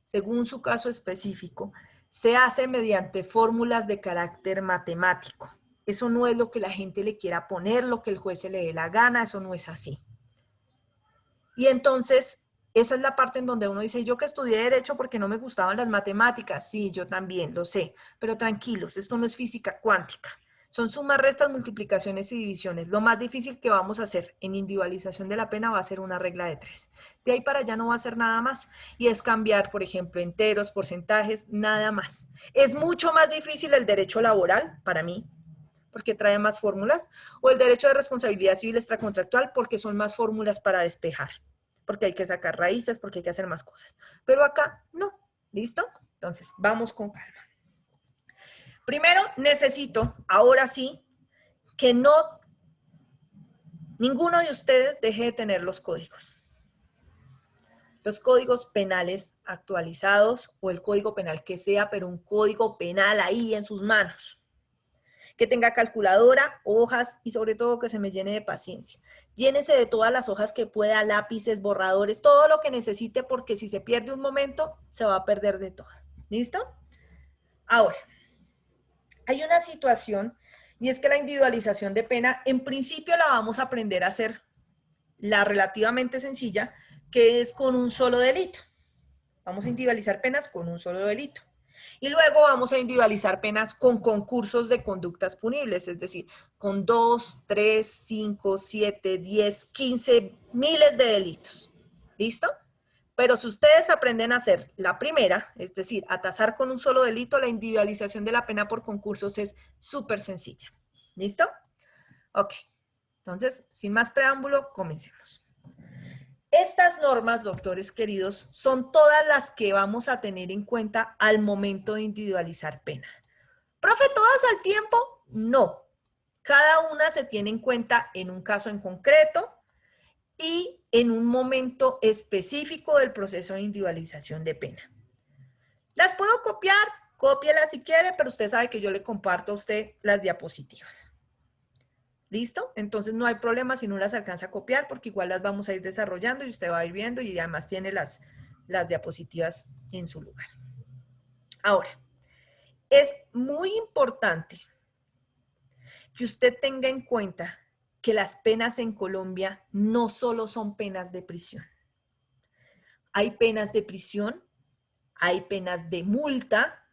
según su caso específico, se hace mediante fórmulas de carácter matemático. Eso no es lo que la gente le quiera poner, lo que el juez se le dé la gana, eso no es así. Y entonces, esa es la parte en donde uno dice, yo que estudié Derecho porque no me gustaban las matemáticas. Sí, yo también, lo sé. Pero tranquilos, esto no es física cuántica. Son sumas, restas, multiplicaciones y divisiones. Lo más difícil que vamos a hacer en individualización de la pena va a ser una regla de 3. De ahí para allá no va a ser nada más. Y es cambiar, por ejemplo, enteros, porcentajes, nada más. Es mucho más difícil el derecho laboral, para mí, porque trae más fórmulas, o el derecho de responsabilidad civil extracontractual, porque son más fórmulas para despejar, porque hay que sacar raíces, porque hay que hacer más cosas. Pero acá no, ¿listo? Entonces, vamos con calma. Primero, necesito, ahora sí, que ninguno de ustedes deje de tener los códigos. Los códigos penales actualizados, o el código penal que sea, pero un código penal ahí en sus manos. Que tenga calculadora, hojas y sobre todo que se me llene de paciencia. Llénese de todas las hojas que pueda, lápices, borradores, todo lo que necesite porque si se pierde un momento, se va a perder de todo. ¿Listo? Ahora, hay una situación y es que la individualización de pena, en principio la vamos a aprender a hacer la relativamente sencilla, que es con un solo delito. Vamos a individualizar penas con un solo delito. Y luego vamos a individualizar penas con concursos de conductas punibles, es decir, con 2, 3, 5, 7, 10, 15, miles de delitos. ¿Listo? Pero si ustedes aprenden a hacer la primera, es decir, a tasar con un solo delito, la individualización de la pena por concursos es súper sencilla. ¿Listo? Ok. Entonces, sin más preámbulo, comencemos. Estas normas, doctores queridos, son todas las que vamos a tener en cuenta al momento de individualizar pena. ¿Profe, todas al tiempo? No. Cada una se tiene en cuenta en un caso en concreto y en un momento específico del proceso de individualización de pena. ¿Las puedo copiar? Cópielas si quiere, pero usted sabe que yo le comparto a usted las diapositivas. ¿Listo? Entonces no hay problema si no las alcanza a copiar porque igual las vamos a ir desarrollando y usted va a ir viendo y además tiene las diapositivas en su lugar. Ahora, es muy importante que usted tenga en cuenta que las penas en Colombia no solo son penas de prisión. Hay penas de prisión, hay penas de multa,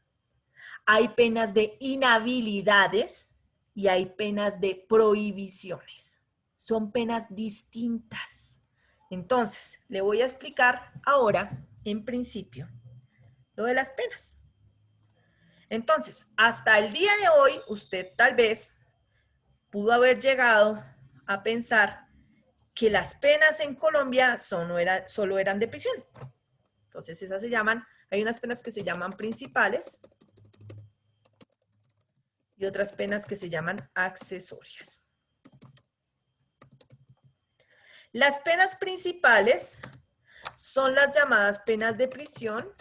hay penas de inhabilidades, y hay penas de prohibiciones. Son penas distintas. Entonces, le voy a explicar ahora, en principio, lo de las penas. Entonces, hasta el día de hoy, usted tal vez pudo haber llegado a pensar que las penas en Colombia solo eran de prisión. Entonces, esas se llaman, hay unas penas que se llaman principales, y otras penas que se llaman accesorias. Las penas principales son las llamadas penas de prisión,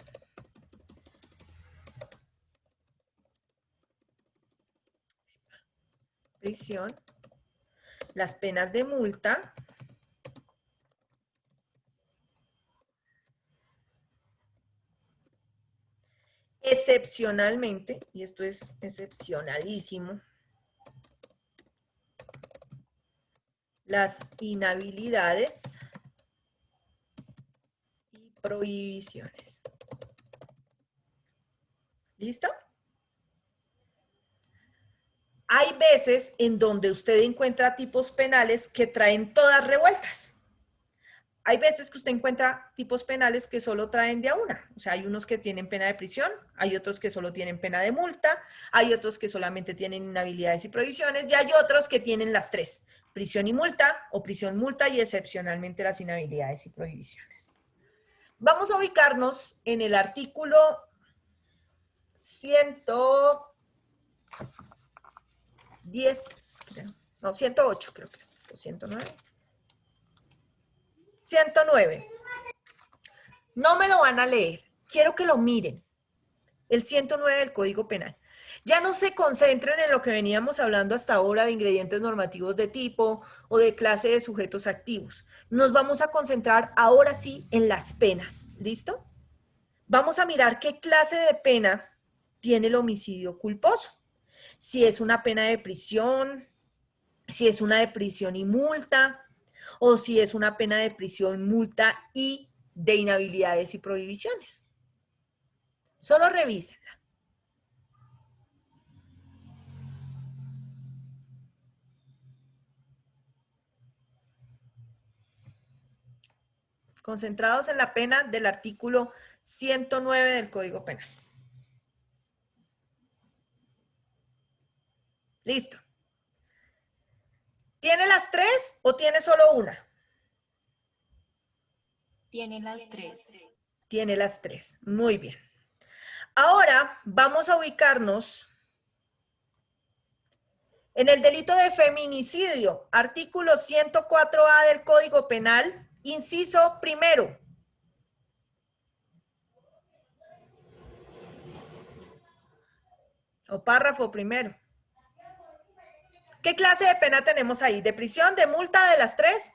las penas de multa, excepcionalmente, y esto es excepcionalísimo, las inhabilidades y prohibiciones. ¿Listo? Hay veces en donde usted encuentra tipos penales que traen todas revueltas. Hay veces que usted encuentra tipos penales que solo traen de a una. O sea, hay unos que tienen pena de prisión, hay otros que solo tienen pena de multa, hay otros que solamente tienen inhabilidades y prohibiciones, y hay otros que tienen las tres: prisión y multa, o prisión, multa y excepcionalmente las inhabilidades y prohibiciones. Vamos a ubicarnos en el artículo 108, creo que es, o 109. 109. No me lo van a leer, quiero que lo miren. El 109 del Código Penal. Ya no se concentren en lo que veníamos hablando hasta ahora de ingredientes normativos de tipo o de clase de sujetos activos. Nos vamos a concentrar ahora sí en las penas. ¿Listo? Vamos a mirar qué clase de pena tiene el homicidio culposo. Si es una pena de prisión, si es una de prisión y multa, o si es una pena de prisión, multa y de inhabilidades y prohibiciones. Solo revísenla. Concentrados en la pena del artículo 109 del Código Penal. Listo. ¿Tiene las tres o tiene solo una? Tiene las tres. Tiene las tres. Muy bien. Ahora vamos a ubicarnos en el delito de feminicidio, artículo 104A del Código Penal, inciso primero. O párrafo primero. ¿Qué clase de pena tenemos ahí? ¿De prisión, de multa, de las tres?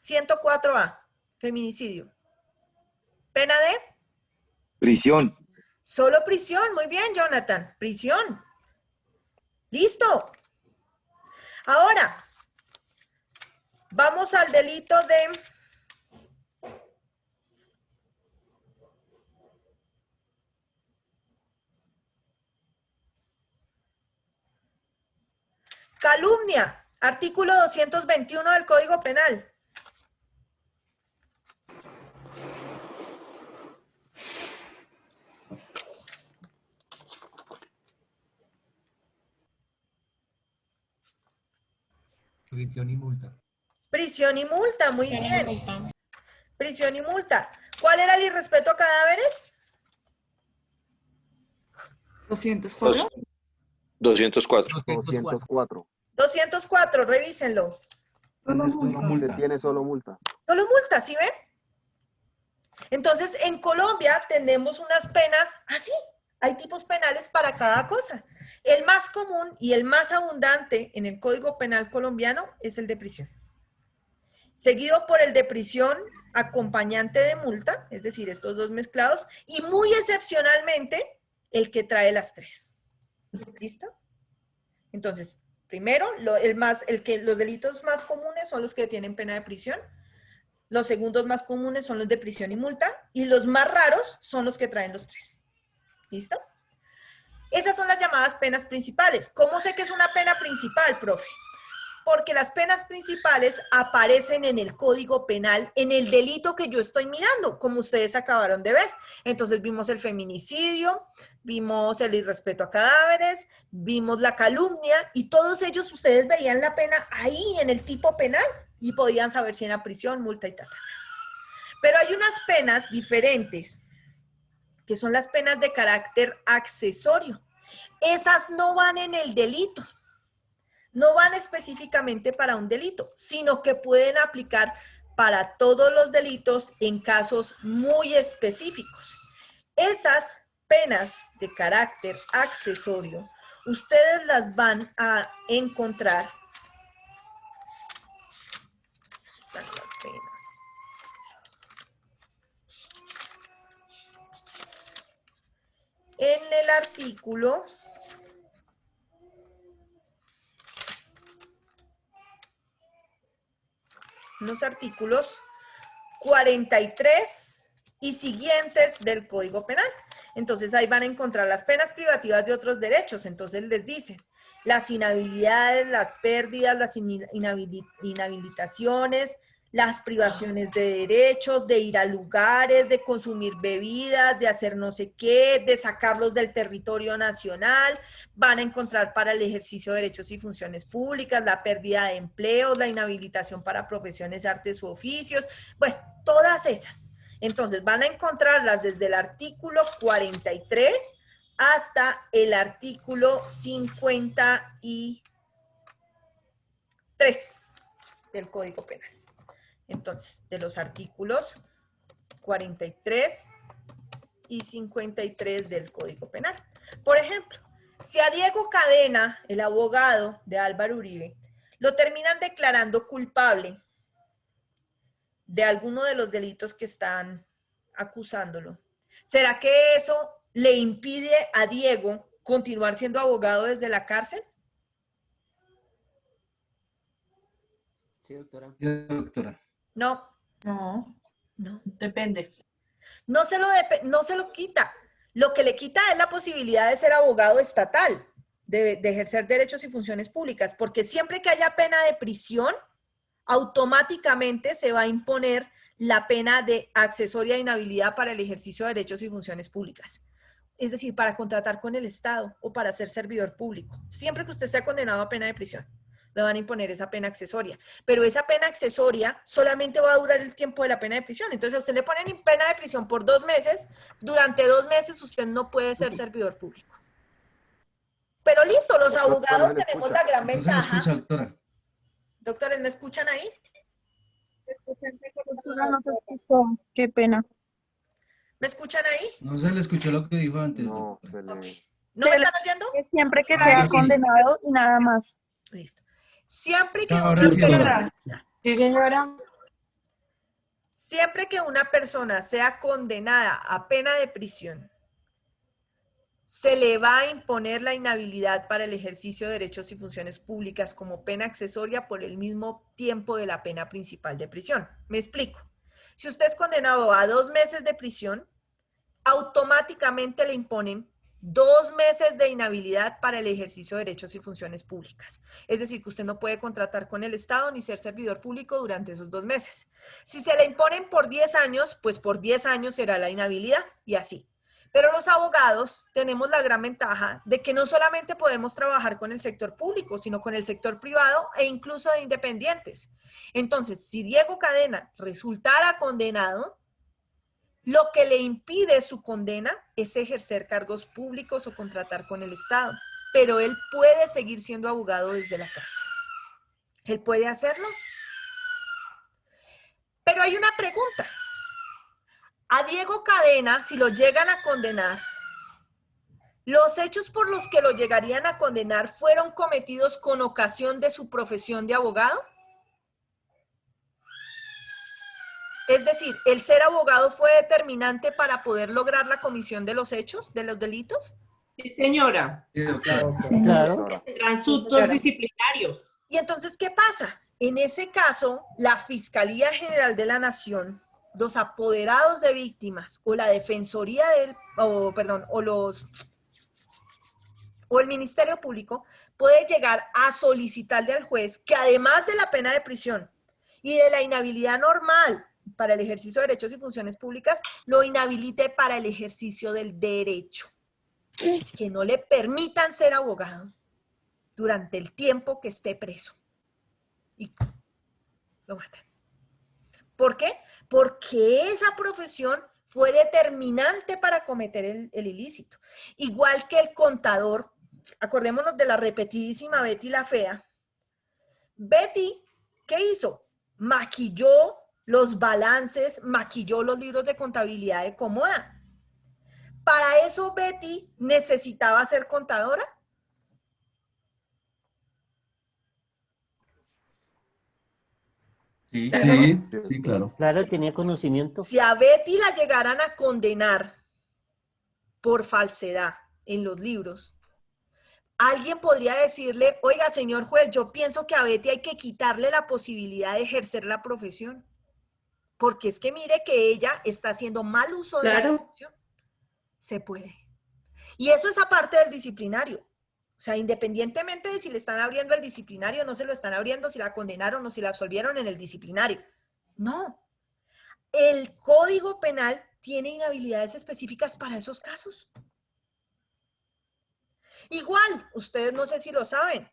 104A, feminicidio. ¿Pena de? Prisión. Solo prisión, muy bien, Jonathan, prisión. Listo. Ahora, vamos al delito de calumnia, artículo 221 del Código Penal. Prisión y multa. Prisión y multa, muy bien. Prisión y multa. ¿Cuál era el irrespeto a cadáveres? 204. 204. 204, revísenlo. Tiene solo multa. Solo multa, ¿sí ven? Entonces, en Colombia tenemos unas penas así. Hay tipos penales para cada cosa. El más común y el más abundante en el Código Penal colombiano es el de prisión. Seguido por el de prisión acompañante de multa, es decir, estos dos mezclados, y muy excepcionalmente el que trae las tres. ¿Listo? Entonces, primero, los delitos más comunes son los que tienen pena de prisión. Los segundos más comunes son los de prisión y multa. Y los más raros son los que traen los tres. ¿Listo? Esas son las llamadas penas principales. ¿Cómo sé que es una pena principal, profe? Porque las penas principales aparecen en el Código Penal, en el delito que yo estoy mirando, como ustedes acabaron de ver. Entonces vimos el feminicidio, vimos el irrespeto a cadáveres, vimos la calumnia, y todos ellos ustedes veían la pena ahí en el tipo penal y podían saber si era prisión, multa y tal. Pero hay unas penas diferentes, que son las penas de carácter accesorio. Esas no van en el delito. No van específicamente para un delito, sino que pueden aplicar para todos los delitos en casos muy específicos. Esas penas de carácter accesorio, ustedes las van a encontrar. Están las penas. En el artículo los artículos 43 y siguientes del Código Penal. Entonces ahí van a encontrar las penas privativas de otros derechos. Entonces les dicen las inhabilidades, las pérdidas, las inhabilitaciones, las privaciones de derechos, de ir a lugares, de consumir bebidas, de hacer no sé qué, de sacarlos del territorio nacional. Van a encontrar para el ejercicio de derechos y funciones públicas, la pérdida de empleos, la inhabilitación para profesiones, artes u oficios. Bueno, todas esas. Entonces van a encontrarlas desde el artículo 43 hasta el artículo 53 del Código Penal. Entonces, de los artículos 43 y 53 del Código Penal. Por ejemplo, si a Diego Cadena, el abogado de Álvaro Uribe, lo terminan declarando culpable de alguno de los delitos que están acusándolo, ¿será que eso le impide a Diego continuar siendo abogado desde la cárcel? Sí, doctora. Sí, doctora. No. No. Depende. No se lo quita. Lo que le quita es la posibilidad de ser abogado estatal, de ejercer derechos y funciones públicas, porque siempre que haya pena de prisión, automáticamente se va a imponer la pena de accesoria de inhabilidad para el ejercicio de derechos y funciones públicas. Es decir, para contratar con el Estado o para ser servidor público. Siempre que usted sea condenado a pena de prisión, le van a imponer esa pena accesoria. Pero esa pena accesoria solamente va a durar el tiempo de la pena de prisión. Entonces, a usted le ponen pena de prisión por 2 meses. Durante 2 meses usted no puede ser servidor público. Pero listo, los abogados tenemos la gran No se le ventaja. escucha, doctora. Doctores, ¿me escuchan ahí? Doctora, no te escucho. Qué pena. ¿Me escuchan ahí? No se le escuchó lo que dijo antes, No, doctora. ¿No me están oyendo? Siempre que Ahora sea sí. condenado y nada más. Listo. Siempre que Ahora sí, doctora. Sí, señora. Siempre que una persona sea condenada a pena de prisión, se le va a imponer la inhabilidad para el ejercicio de derechos y funciones públicas como pena accesoria por el mismo tiempo de la pena principal de prisión. Me explico. Si usted es condenado a 2 meses de prisión, automáticamente le imponen 2 meses de inhabilidad para el ejercicio de derechos y funciones públicas. Es decir, que usted no puede contratar con el Estado ni ser servidor público durante esos 2 meses. Si se le imponen por 10 años, pues por 10 años será la inhabilidad y así. Pero los abogados tenemos la gran ventaja de que no solamente podemos trabajar con el sector público, sino con el sector privado e incluso de independientes. Entonces, si Diego Cadena resultara condenado, lo que le impide su condena es ejercer cargos públicos o contratar con el Estado. Pero él puede seguir siendo abogado desde la cárcel. ¿Él puede hacerlo? Pero hay una pregunta. A Diego Cadena, si lo llegan a condenar, ¿los hechos por los que lo llegarían a condenar fueron cometidos con ocasión de su profesión de abogado? Es decir, ¿el ser abogado fue determinante para poder lograr la comisión de los hechos, de los delitos? Sí, señora. Sí, doctora. Claro. Tendrán sustos disciplinarios. Y entonces, ¿qué pasa? En ese caso, la Fiscalía General de la Nación, los apoderados de víctimas o la Defensoría o el Ministerio Público puede llegar a solicitarle al juez que además de la pena de prisión y de la inhabilidad normal para el ejercicio de derechos y funciones públicas, lo inhabilite para el ejercicio del derecho. Que no le permitan ser abogado durante el tiempo que esté preso. Y lo matan. ¿Por qué? Porque esa profesión fue determinante para cometer el ilícito. Igual que el contador, acordémonos de la repetidísima Betty la Fea. Betty, ¿qué hizo? Maquilló los balances, maquilló los libros de contabilidad de Cómoda. ¿Para eso Betty necesitaba ser contadora? Sí. Sí, claro. Claro, tenía conocimiento. Si a Betty la llegaran a condenar por falsedad en los libros, alguien podría decirle, oiga, señor juez, yo pienso que a Betty hay que quitarle la posibilidad de ejercer la profesión, porque es que mire que ella está haciendo mal uso de la corrupción. Se puede. Y eso es aparte del disciplinario. O sea, independientemente de si le están abriendo el disciplinario, no se lo están abriendo, si la condenaron o si la absolvieron en el disciplinario. No. El Código Penal tiene inhabilidades específicas para esos casos. Igual, ustedes no sé si lo saben,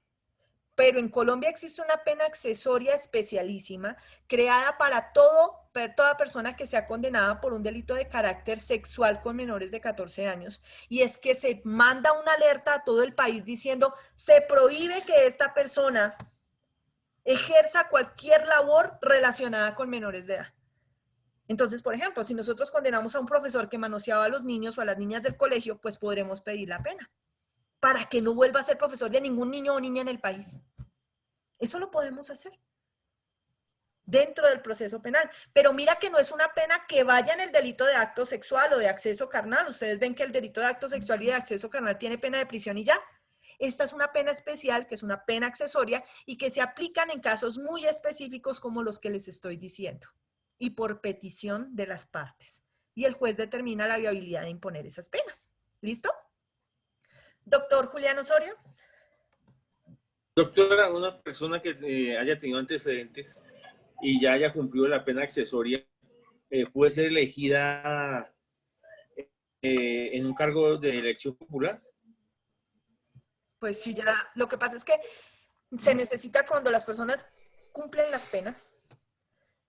pero en Colombia existe una pena accesoria especialísima creada para toda persona que sea condenada por un delito de carácter sexual con menores de 14 años. Y es que se manda una alerta a todo el país diciendo, se prohíbe que esta persona ejerza cualquier labor relacionada con menores de edad. Entonces, por ejemplo, si nosotros condenamos a un profesor que manoseaba a los niños o a las niñas del colegio, pues podremos pedir la pena para que no vuelva a ser profesor de ningún niño o niña en el país. Eso lo podemos hacer dentro del proceso penal. Pero mira que no es una pena que vaya en el delito de acto sexual o de acceso carnal. Ustedes ven que el delito de acto sexual y de acceso carnal tiene pena de prisión y ya. Esta es una pena especial, que es una pena accesoria y que se aplican en casos muy específicos como los que les estoy diciendo y por petición de las partes. Y el juez determina la viabilidad de imponer esas penas. ¿Listo? Doctor Julián Osorio. Doctora, una persona que haya tenido antecedentes y ya haya cumplido la pena accesoria, ¿puede ser elegida en un cargo de elección popular? Pues sí, ya lo que pasa es que se necesita cuando las personas cumplen las penas,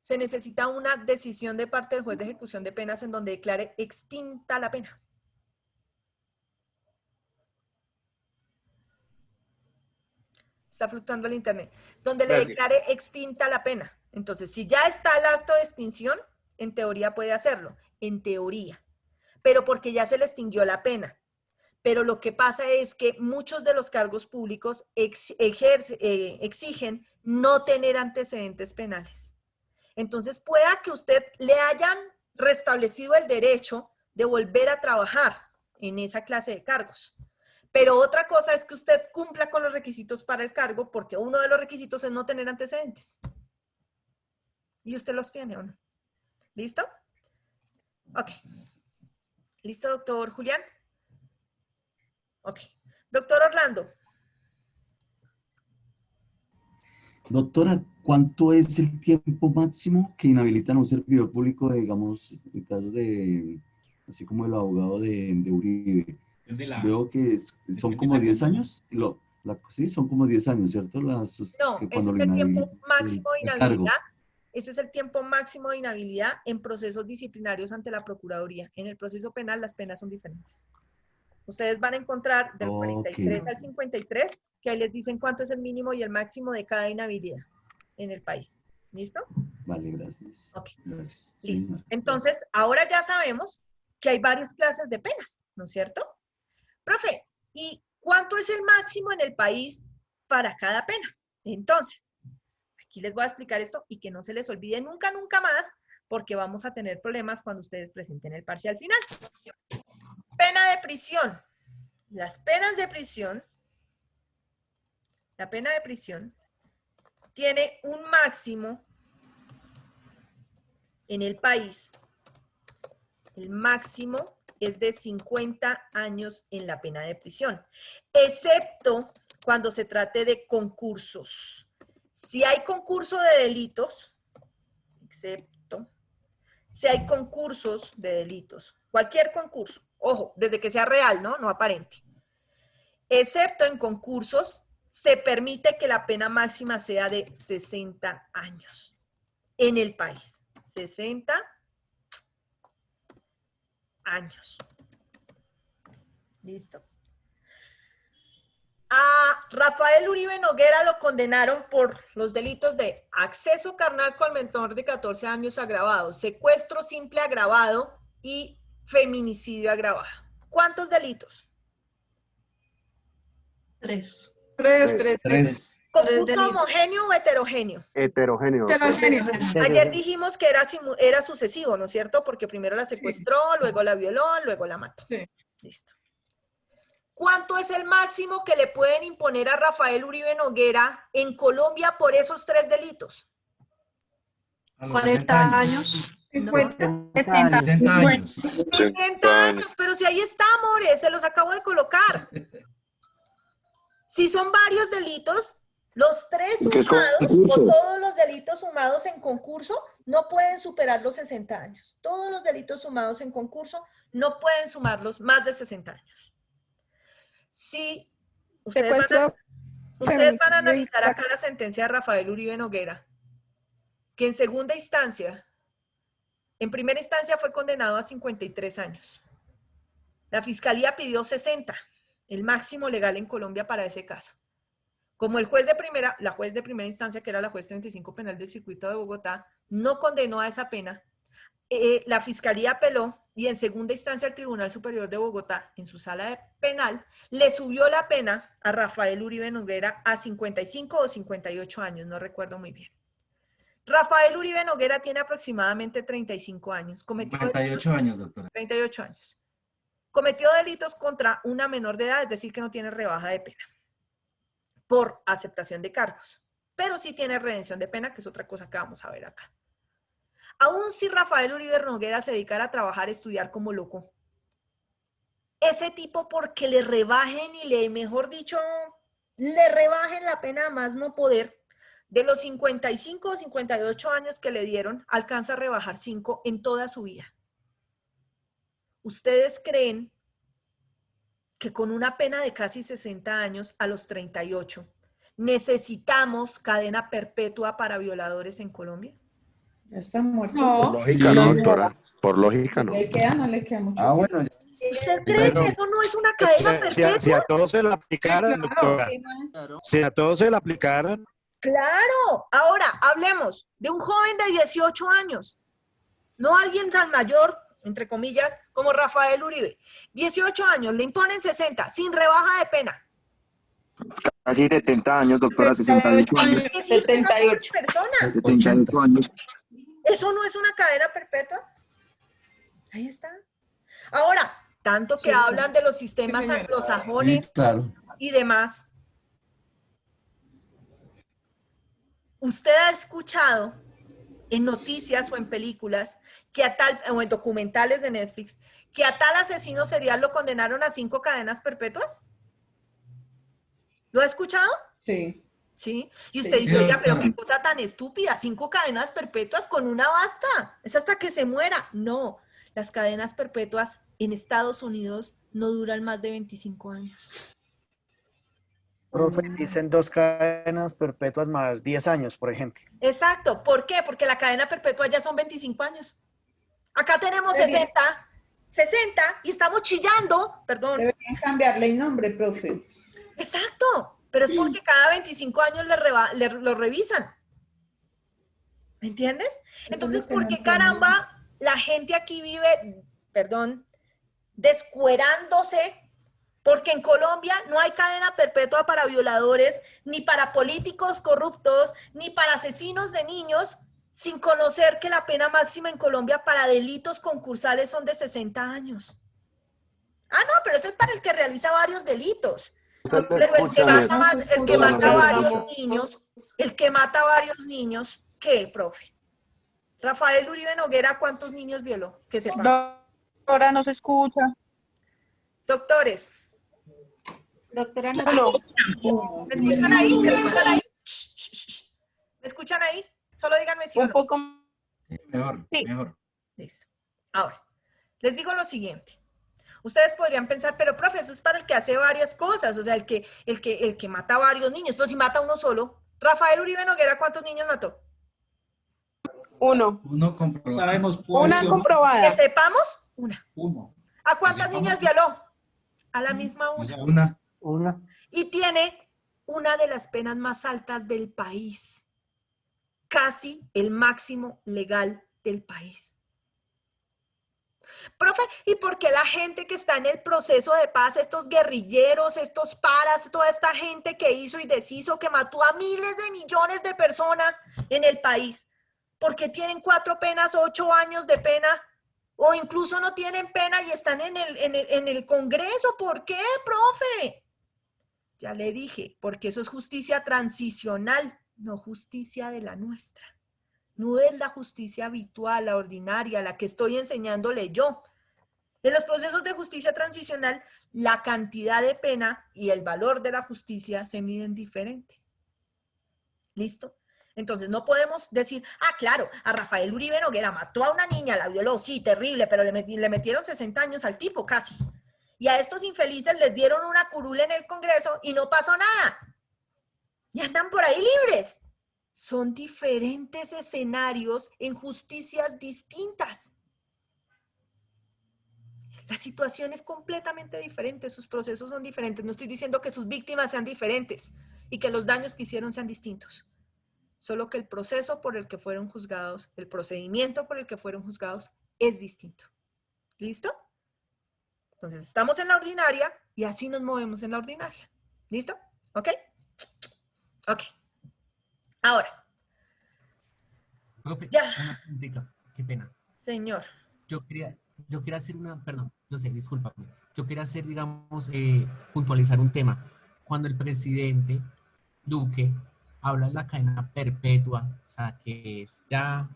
se necesita una decisión de parte del juez de ejecución de penas en donde declare extinta la pena. Está fluctuando el internet. Donde le declare extinta la pena. Entonces, si ya está el acto de extinción, en teoría puede hacerlo. En teoría. Pero porque ya se le extinguió la pena. Pero lo que pasa es que muchos de los cargos públicos exigen no tener antecedentes penales. Entonces, pueda que usted le hayan restablecido el derecho de volver a trabajar en esa clase de cargos. Pero otra cosa es que usted cumpla con los requisitos para el cargo, porque uno de los requisitos es no tener antecedentes. ¿Y usted los tiene o no? ¿Listo? Ok. ¿Listo, doctor Julián? Ok. Doctor Orlando. Doctora, ¿cuánto es el tiempo máximo que inhabilitan a un servidor público, digamos, en casos de, así como el abogado de Uribe? Veo que son como 10 años. Sí, son como 10 años, ¿cierto? No, ese es el tiempo máximo de inhabilidad. Ese es el tiempo máximo de inhabilidad en procesos disciplinarios ante la Procuraduría. En el proceso penal las penas son diferentes. Ustedes van a encontrar del 43 al 53, que ahí les dicen cuánto es el mínimo y el máximo de cada inhabilidad en el país. ¿Listo? Vale, gracias. Ok. Gracias. Listo. Entonces, ahora ya sabemos que hay varias clases de penas, ¿no es cierto? Profe, ¿y cuánto es el máximo en el país para cada pena? Entonces, aquí les voy a explicar esto y que no se les olvide nunca, nunca más, porque vamos a tener problemas cuando ustedes presenten el parcial final. Pena de prisión. Las penas de prisión, la pena de prisión tiene un máximo en el país. El máximo es de 50 años en la pena de prisión, excepto cuando se trate de concursos. Si hay concurso de delitos, excepto, si hay concursos de delitos, cualquier concurso, ojo, desde que sea real, ¿no? No aparente. Excepto en concursos, se permite que la pena máxima sea de 60 años en el país. 60 años. ¿Listo? A Rafael Uribe Noguera lo condenaron por los delitos de acceso carnal con menor de 14 años agravado, secuestro simple agravado y feminicidio agravado. ¿Cuántos delitos? 3. 3. ¿Concurso homogéneo o heterogéneo? Heterogéneo. Ayer dijimos que era sucesivo, ¿no es cierto? Porque primero la secuestró, luego la violó, luego la mató. Listo. ¿Cuánto es el máximo que le pueden imponer a Rafael Uribe Noguera en Colombia por esos 3 delitos? A los 40 años. 50. 60 años. 60 años, pero si ahí está, amores, se los acabo de colocar. Si son varios delitos, los 3 ¿Qué es sumados concurso? o todos los delitos sumados en concurso no pueden superar los 60 años. Todos los delitos sumados en concurso no pueden sumarlos más de 60 años. Si ustedes van a analizar acá la sentencia de Rafael Uribe Noguera, que en segunda instancia, en primera instancia fue condenado a 53 años. La fiscalía pidió 60, el máximo legal en Colombia para ese caso. Como la juez de primera instancia, que era la juez 35 penal del circuito de Bogotá, no condenó a esa pena, la fiscalía apeló y en segunda instancia el Tribunal Superior de Bogotá, en su sala penal, le subió la pena a Rafael Uribe Noguera a 55 o 58 años, no recuerdo muy bien. Rafael Uribe Noguera tiene aproximadamente 35 años. 58 años, doctora. 38 años. Cometió delitos contra una menor de edad, es decir, que no tiene rebaja de pena por aceptación de cargos, pero sí tiene redención de pena, que es otra cosa que vamos a ver acá. Aún si Rafael Uribe Noguera se dedicara a trabajar, estudiar como loco, ese tipo, porque le rebajen y mejor dicho, le rebajen la pena a más no poder, de los 55 o 58 años que le dieron, alcanza a rebajar 5 en toda su vida. ¿Ustedes creen que con una pena de casi 60 años a los 38 necesitamos cadena perpetua para violadores en Colombia? Ya está muerto. Por lógica no, doctora. Por lógica no. ¿Le queda? No le queda mucho. Ah, bueno. ¿Usted cree que eso no es una cadena perpetua? Si a todos se la aplicaran, doctora, si a todos se la aplicaran. Claro. Ahora, hablemos de un joven de 18 años, no alguien tan mayor, entre comillas, como Rafael Uribe. 18 años, le imponen 60, sin rebaja de pena. Casi 70 años, doctora, 68 años. 78 personas. 78 años. ¿Eso no es una cadena perpetua? Ahí está. Ahora, tanto que hablan de los sistemas anglosajones y demás. ¿Usted ha escuchado en noticias o en películas que o en documentales de Netflix, que a tal asesino serial lo condenaron a 5 cadenas perpetuas? ¿Lo ha escuchado? Sí. ¿Sí? Y usted dice, oiga, pero qué cosa tan estúpida, 5 cadenas perpetuas con una basta, es hasta que se muera. No, las cadenas perpetuas en Estados Unidos no duran más de 25 años. Profe, dicen 2 cadenas perpetuas más 10 años, por ejemplo. Exacto, ¿por qué? Porque la cadena perpetua ya son 25 años. Acá tenemos 60 y estamos chillando, perdón. Deberían cambiarle el nombre, profe. Exacto, pero es porque cada 25 años lo revisan. ¿Me entiendes? Entonces, ¿por qué caramba la gente aquí vive, perdón, descuerándose? Porque en Colombia no hay cadena perpetua para violadores, ni para políticos corruptos, ni para asesinos de niños, sin conocer que la pena máxima en Colombia para delitos concursales son de 60 años. Ah, no, pero eso es para el que realiza varios delitos. Pero el que mata a varios niños, ¿qué, profe? Rafael Uribe Noguera, ¿cuántos niños violó? Que sepan. Doctora, no se escucha. Doctores. Doctora, ¿Me escuchan ahí? ¿Me escuchan ahí? ¿Me escuchan ahí? Solo díganme si un poco. Mejor, mejor. Listo. Ahora, les digo lo siguiente. Ustedes podrían pensar, pero profe, eso es para el que hace varias cosas, o sea, el que mata a varios niños, pero si mata a uno solo. Rafael Uribe Noguera, ¿cuántos niños mató? 1. Uno comprobado. Sabemos, una comprobada. Que sepamos, una. Uno. ¿A cuántas niñas violó? A la misma una. Una. Y tiene una de las penas más altas del país. Casi el máximo legal del país. Profe, ¿y por qué la gente que está en el proceso de paz, estos guerrilleros, estos paras, toda esta gente que hizo y deshizo, que mató a miles de millones de personas en el país, por qué tienen 4 penas, 8 años de pena, o incluso no tienen pena y están en el Congreso? ¿Por qué, profe? Ya le dije, porque eso es justicia transicional, no justicia de la nuestra. No es la justicia habitual, la ordinaria, la que estoy enseñándole yo. En los procesos de justicia transicional, la cantidad de pena y el valor de la justicia se miden diferente. ¿Listo? Entonces no podemos decir, ah, claro, a Rafael Uribe Noguera mató a una niña, la violó, sí, terrible, pero le metieron 60 años al tipo casi. Y a estos infelices les dieron una curula en el Congreso y no pasó nada. Y andan por ahí libres. Son diferentes escenarios en justicias distintas. La situación es completamente diferente, sus procesos son diferentes. No estoy diciendo que sus víctimas sean diferentes y que los daños que hicieron sean distintos. Solo que el proceso por el que fueron juzgados, el procedimiento por el que fueron juzgados es distinto. ¿Listo? Entonces, estamos en la ordinaria y así nos movemos en la ordinaria. ¿Listo? ¿Ok? Ok. Ahora. Profe, Ya. una preguntita, qué pena. Señor. Yo quería hacer perdón, no sé, discúlpame. Yo quería hacer, digamos, puntualizar un tema. Cuando el presidente Duque habla de la cadena perpetua, o sea, que es ya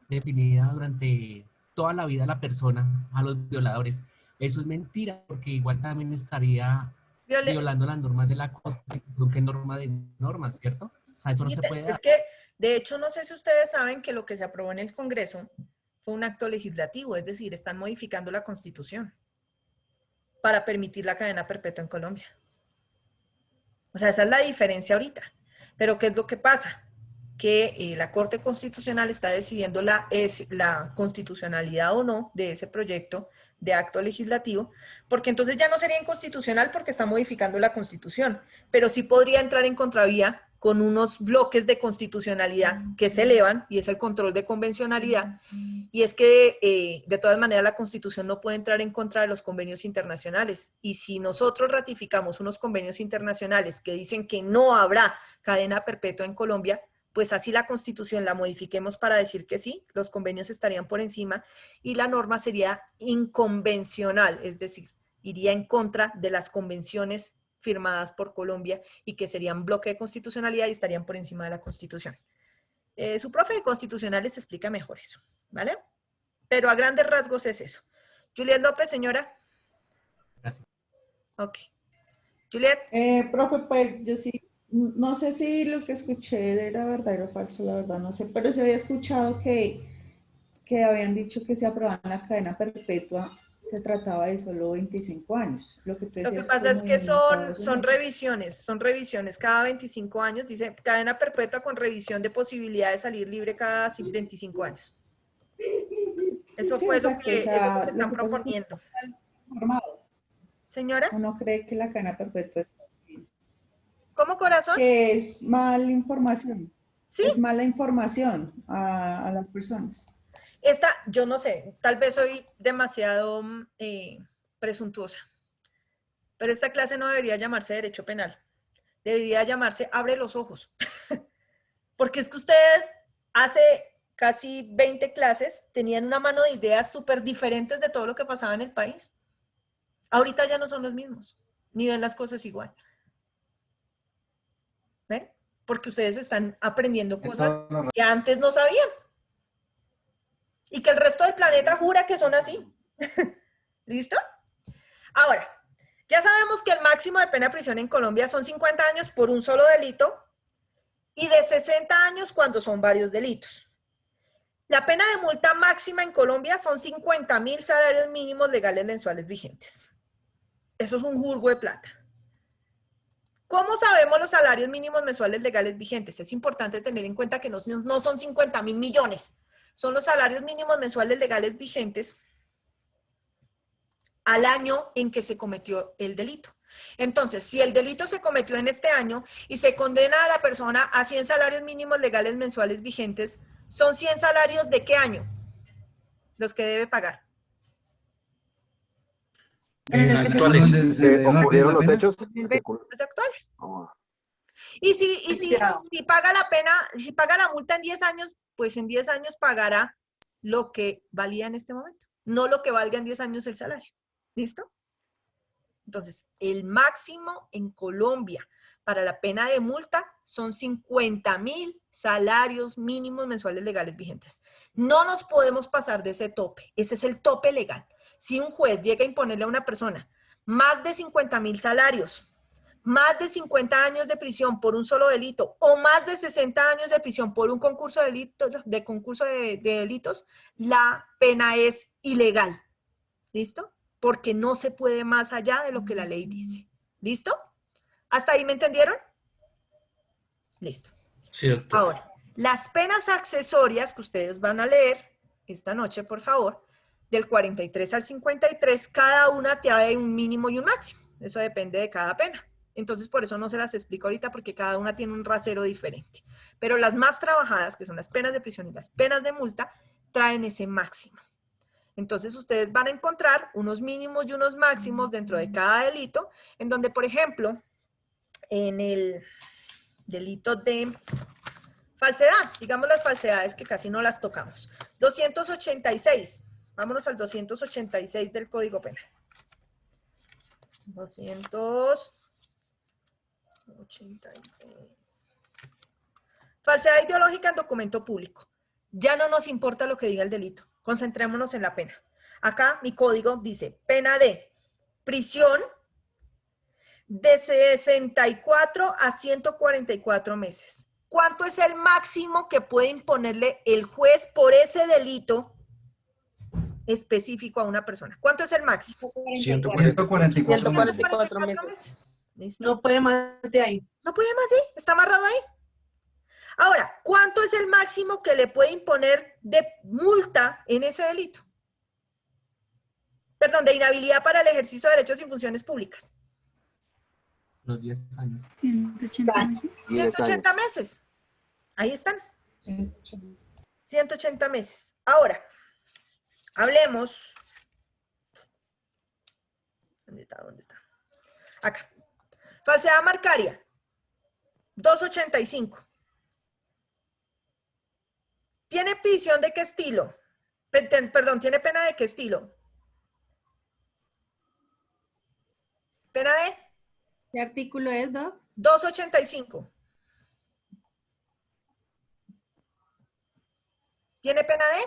definida durante toda la vida de la persona a los violadores, eso es mentira, porque igual también estaría violando las normas de la Constitución, que es norma de normas, ¿cierto? O sea, eso no se puede... Es que, de hecho, no sé si ustedes saben que lo que se aprobó en el Congreso fue un acto legislativo, es decir, están modificando la Constitución para permitir la cadena perpetua en Colombia. O sea, esa es la diferencia ahorita. Pero ¿qué es lo que pasa? Que la Corte Constitucional está decidiendo la constitucionalidad o no de ese proyecto de acto legislativo, porque entonces ya no sería inconstitucional porque está modificando la Constitución, pero sí podría entrar en contravía con unos bloques de constitucionalidad que se elevan, y es el control de convencionalidad, y es que de todas maneras la Constitución no puede entrar en contra de los convenios internacionales, y si nosotros ratificamos unos convenios internacionales que dicen que no habrá cadena perpetua en Colombia, pues así la Constitución la modifiquemos para decir que sí, los convenios estarían por encima y la norma sería inconvencional, es decir, iría en contra de las convenciones firmadas por Colombia y que serían bloque de constitucionalidad y estarían por encima de la Constitución. Su profe de constitucional les explica mejor eso, ¿vale? Pero a grandes rasgos es eso. Juliet López, señora. Gracias. Ok. Juliet. Profe, pues yo sí, no sé si lo que escuché era verdadero o falso, la verdad no sé, pero se había escuchado que habían dicho que se aprobaba la cadena perpetua, se trataba de solo 25 años. Lo que pasa es que son revisiones cada 25 años, dice cadena perpetua con revisión de posibilidad de salir libre cada 25 años. Eso sí, fue exacto, lo que están proponiendo. Señora. Uno cree que la cadena perpetua está bien. ¿Cómo, corazón? Que es mala información. Sí. Es mala información a las personas. Yo no sé, tal vez soy demasiado presuntuosa, pero esta clase no debería llamarse Derecho Penal, debería llamarse Abre los Ojos, porque es que ustedes hace casi 20 clases tenían una mano de ideas súper diferentes de todo lo que pasaba en el país. Ahorita ya no son los mismos, ni ven las cosas igual. ¿Ven? Porque ustedes están aprendiendo cosas que antes no sabían. Y que el resto del planeta jura que son así. ¿Listo? Ahora, ya sabemos que el máximo de pena de prisión en Colombia son 50 años por un solo delito y de 60 años cuando son varios delitos. La pena de multa máxima en Colombia son 50.000 salarios mínimos legales mensuales vigentes. Eso es un jurgo de plata. ¿Cómo sabemos los salarios mínimos mensuales legales vigentes? Es importante tener en cuenta que no son 50.000 millones. Son los salarios mínimos mensuales legales vigentes al año en que se cometió el delito. Entonces, si el delito se cometió en este año y se condena a la persona a 100 salarios mínimos legales mensuales vigentes, ¿son 100 salarios de qué año? Los que debe pagar. Actuales. ¿Ocurrieron los hechos? Los actuales. Y si paga la pena, si paga la multa en 10 años, pues en 10 años pagará lo que valía en este momento, no lo que valga en 10 años el salario. ¿Listo? Entonces, el máximo en Colombia para la pena de multa son 50.000 salarios mínimos mensuales legales vigentes. No nos podemos pasar de ese tope. Ese es el tope legal. Si un juez llega a imponerle a una persona más de 50.000 salarios, más de 50 años de prisión por un solo delito o más de 60 años de prisión por un concurso de delitos, la pena es ilegal. ¿Listo? Porque no se puede más allá de lo que la ley dice. ¿Listo? ¿Hasta ahí me entendieron? Listo. Sí, doctor. Ahora, las penas accesorias que ustedes van a leer esta noche, por favor, del 43 al 53, cada una trae un mínimo y un máximo. Eso depende de cada pena. Entonces, por eso no se las explico ahorita, porque cada una tiene un rasero diferente. Pero las más trabajadas, que son las penas de prisión y las penas de multa, traen ese máximo. Entonces, ustedes van a encontrar unos mínimos y unos máximos dentro de cada delito, en donde, por ejemplo, en el delito de falsedad, digamos las falsedades que casi no las tocamos. 286, vámonos al 286 del Código Penal. 286. Falsedad ideológica en documento público. Ya no nos importa lo que diga el delito. Concentrémonos en la pena. Acá mi código dice pena de prisión de 64 a 144 meses. ¿Cuánto es el máximo que puede imponerle el juez por ese delito específico a una persona? ¿Cuánto es el máximo? 144 meses. ¿Listo? No puede más de ahí. No puede más de ahí. Está amarrado ahí. Ahora, ¿cuánto es el máximo que le puede imponer de multa en ese delito? Perdón, de inhabilidad para el ejercicio de derechos y funciones públicas. Los 10 años. 180 meses. 180 meses. Ahí están. 180 meses. Ahora, hablemos. ¿Dónde está? ¿Dónde está? Acá. Falsedad marcaria. 285. ¿Tiene prisión de qué estilo? Perdón, ¿tiene pena de qué estilo? ¿Pena de? ¿Qué artículo es, Doc? 285. ¿Tiene pena de?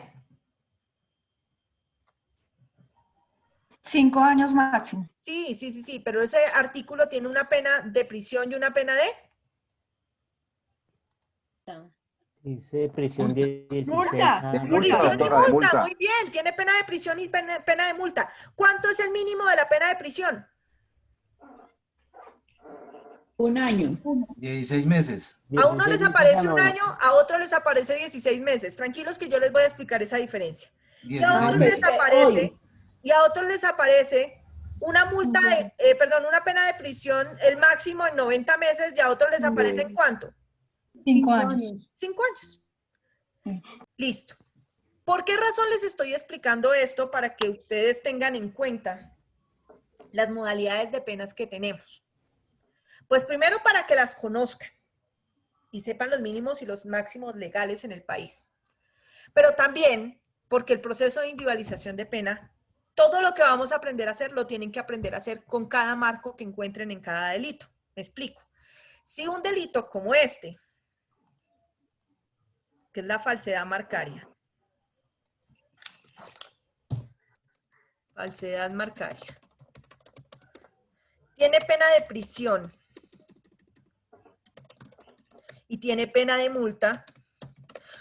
5 años máximo. Sí, pero ese artículo tiene una pena de prisión y una pena de... Dice prisión de 16 Multa. años. Prisión y multa, muy bien. Tiene pena de prisión y pena de multa. ¿Cuánto es el mínimo de la pena de prisión? 1 año. 16 meses. A uno les aparece 1 año, a otro les aparece 16 meses. Tranquilos que yo les voy a explicar esa diferencia. Y a otros les aparece una multa de, una pena de prisión, el máximo en 90 meses, y a otros les aparece ¿en cuánto? 5 años. 5 años. Listo. ¿Por qué razón les estoy explicando esto? Para que ustedes tengan en cuenta las modalidades de penas que tenemos. Pues primero para que las conozcan y sepan los mínimos y los máximos legales en el país. Pero también porque el proceso de individualización de pena, todo lo que vamos a aprender a hacer, lo tienen que aprender a hacer con cada marco que encuentren en cada delito. Me explico. Si un delito como este, que es la falsedad marcaria, tiene pena de prisión y tiene pena de multa,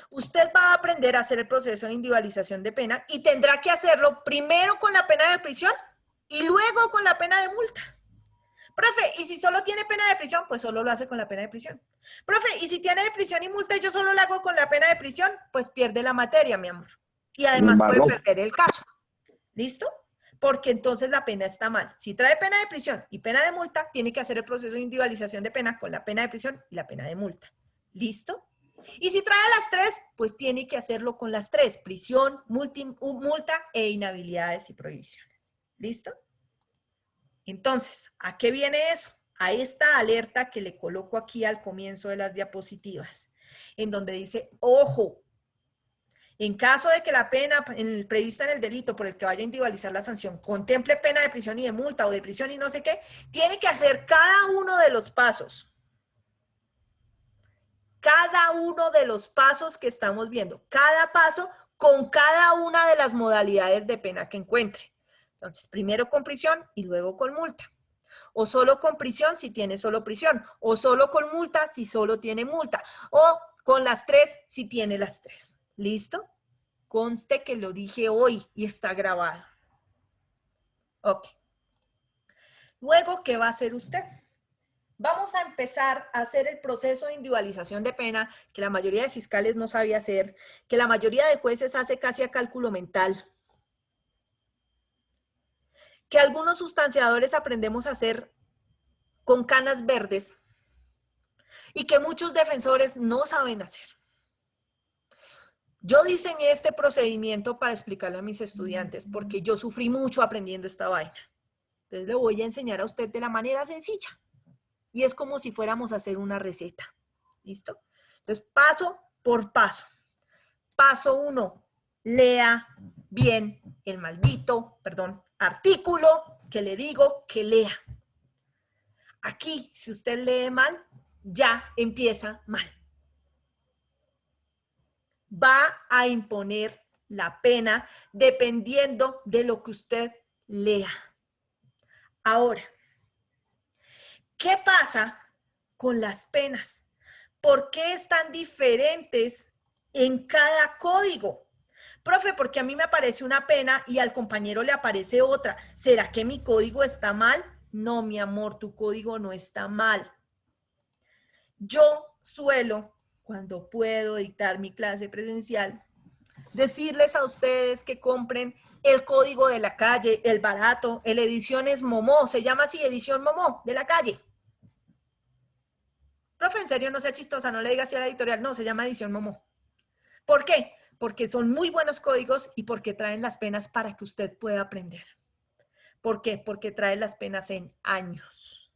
usted va a aprender a hacer el proceso de individualización de pena y tendrá que hacerlo primero con la pena de prisión y luego con la pena de multa. Profe, ¿y si solo tiene pena de prisión? Pues solo lo hace con la pena de prisión. Profe, ¿y si tiene de prisión y multa y yo solo lo hago con la pena de prisión? Pues pierde la materia, mi amor. Y además puede perder el caso. ¿Listo? Porque entonces la pena está mal. Si trae pena de prisión y pena de multa, tiene que hacer el proceso de individualización de pena con la pena de prisión y la pena de multa. ¿Listo? Y si trae las tres, pues tiene que hacerlo con las tres: prisión, multa e inhabilidades y prohibiciones. ¿Listo? Entonces, ¿a qué viene eso? A esta alerta que le coloco aquí al comienzo de las diapositivas, en donde dice, ojo, en caso de que la pena prevista en el delito por el que vaya a individualizar la sanción contemple pena de prisión y de multa o de prisión y no sé qué, tiene que hacer cada uno de los pasos cada uno de los pasos que estamos viendo, cada paso con cada una de las modalidades de pena que encuentre. Entonces, primero con prisión y luego con multa. O solo con prisión si tiene solo prisión, o solo con multa si solo tiene multa, o con las tres si tiene las tres. ¿Listo? Conste que lo dije hoy y está grabado. Ok. Luego, ¿qué va a hacer usted? Vamos a empezar a hacer el proceso de individualización de pena que la mayoría de fiscales no sabía hacer, que la mayoría de jueces hace casi a cálculo mental, que algunos sustanciadores aprendemos a hacer con canas verdes y que muchos defensores no saben hacer. Yo diseñé este procedimiento para explicarle a mis estudiantes porque yo sufrí mucho aprendiendo esta vaina. Entonces le voy a enseñar a usted de la manera sencilla. Y es como si fuéramos a hacer una receta. ¿Listo? Entonces, paso por paso. Paso 1, lea bien el maldito, artículo que le digo que lea. Aquí, si usted lee mal, ya empieza mal. Va a imponer la pena dependiendo de lo que usted lea. Ahora, ¿qué pasa con las penas? ¿Por qué están diferentes en cada código? Profe, porque a mí me aparece una pena y al compañero le aparece otra. ¿Será que mi código está mal? No, mi amor, tu código no está mal. Yo suelo, cuando puedo dictar mi clase presencial, decirles a ustedes que compren el código de la calle, el barato, el Ediciones Momó, se llama así, Edición Momó, de la calle. Profe, en serio, no sea chistosa, no le diga así a la editorial, no, se llama Edición Momó. ¿Por qué? Porque son muy buenos códigos y porque traen las penas para que usted pueda aprender. ¿Por qué? Porque trae las penas en años.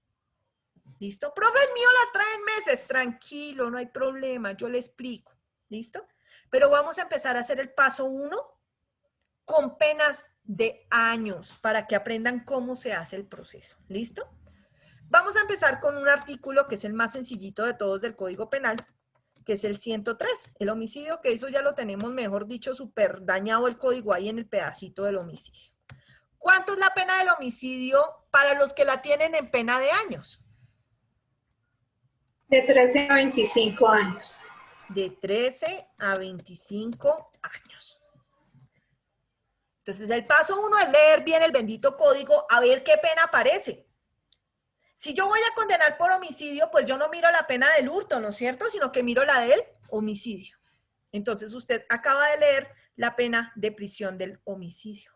¿Listo? Profe, el mío las trae en meses. Tranquilo, no hay problema, yo le explico. ¿Listo? Pero vamos a empezar a hacer el paso 1 con penas de años para que aprendan cómo se hace el proceso. ¿Listo? Vamos a empezar con un artículo que es el más sencillito de todos del Código Penal, que es el 103, el homicidio, que eso ya lo tenemos, mejor dicho, súper dañado el código ahí en el pedacito del homicidio. ¿Cuánto es la pena del homicidio para los que la tienen en pena de años? De 13 a 25 años. De 13 a 25 años. Entonces, el paso 1 es leer bien el bendito código, a ver qué pena aparece. Si yo voy a condenar por homicidio, pues yo no miro la pena del hurto, ¿no es cierto? Sino que miro la del homicidio. Entonces, usted acaba de leer la pena de prisión del homicidio.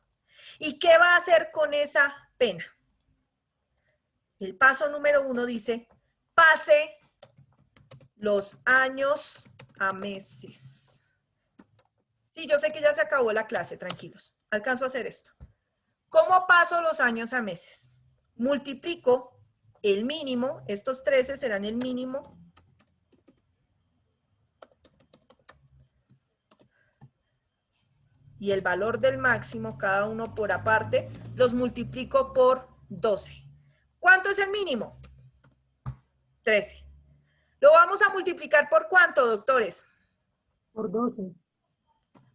¿Y qué va a hacer con esa pena? El paso número 1 dice, pase los años a meses. Sí, yo sé que ya se acabó la clase, tranquilos. Alcanzo a hacer esto. ¿Cómo paso los años a meses? Multiplico el mínimo, estos 13 serán el mínimo, y el valor del máximo, cada uno por aparte, los multiplico por 12. ¿Cuánto es el mínimo? 13. ¿Lo vamos a multiplicar por cuánto, doctores? Por 12.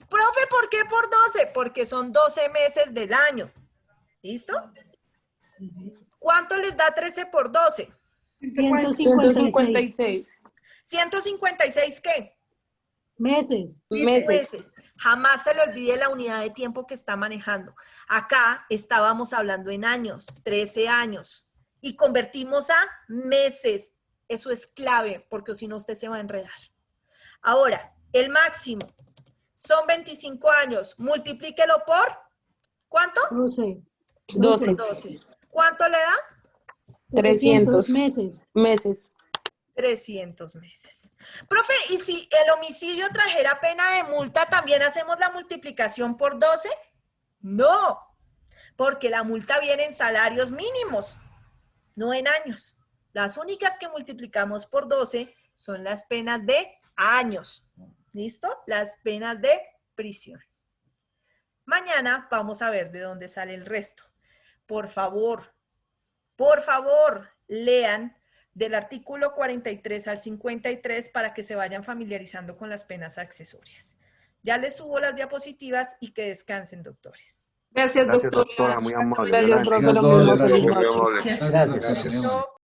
Profe, ¿por qué por 12? Porque son 12 meses del año. ¿Listo? ¿Cuánto les da 13 por 12? 156. ¿156 qué? Meses. Meses. Jamás se le olvide la unidad de tiempo que está manejando. Acá estábamos hablando en años, 13 años. Y convertimos a meses. Eso es clave, porque si no usted se va a enredar. Ahora, el máximo son 25 años. Multiplíquelo por, ¿cuánto? 12. 12. ¿Cuánto le da? 300 meses. 300 meses. Profe, ¿y si el homicidio trajera pena de multa, también hacemos la multiplicación por 12? No, porque la multa viene en salarios mínimos, no en años. Las únicas que multiplicamos por 12 son las penas de años. ¿Listo? Las penas de prisión. Mañana vamos a ver de dónde sale el resto. Por favor, lean del artículo 43 al 53 para que se vayan familiarizando con las penas accesorias. Ya les subo las diapositivas y que descansen, doctores. Gracias, Gracias, doctora. doctora, muy amable. Gracias, Gracias. profe. Lo mismo. Feliz Gracias. noche. Gracias.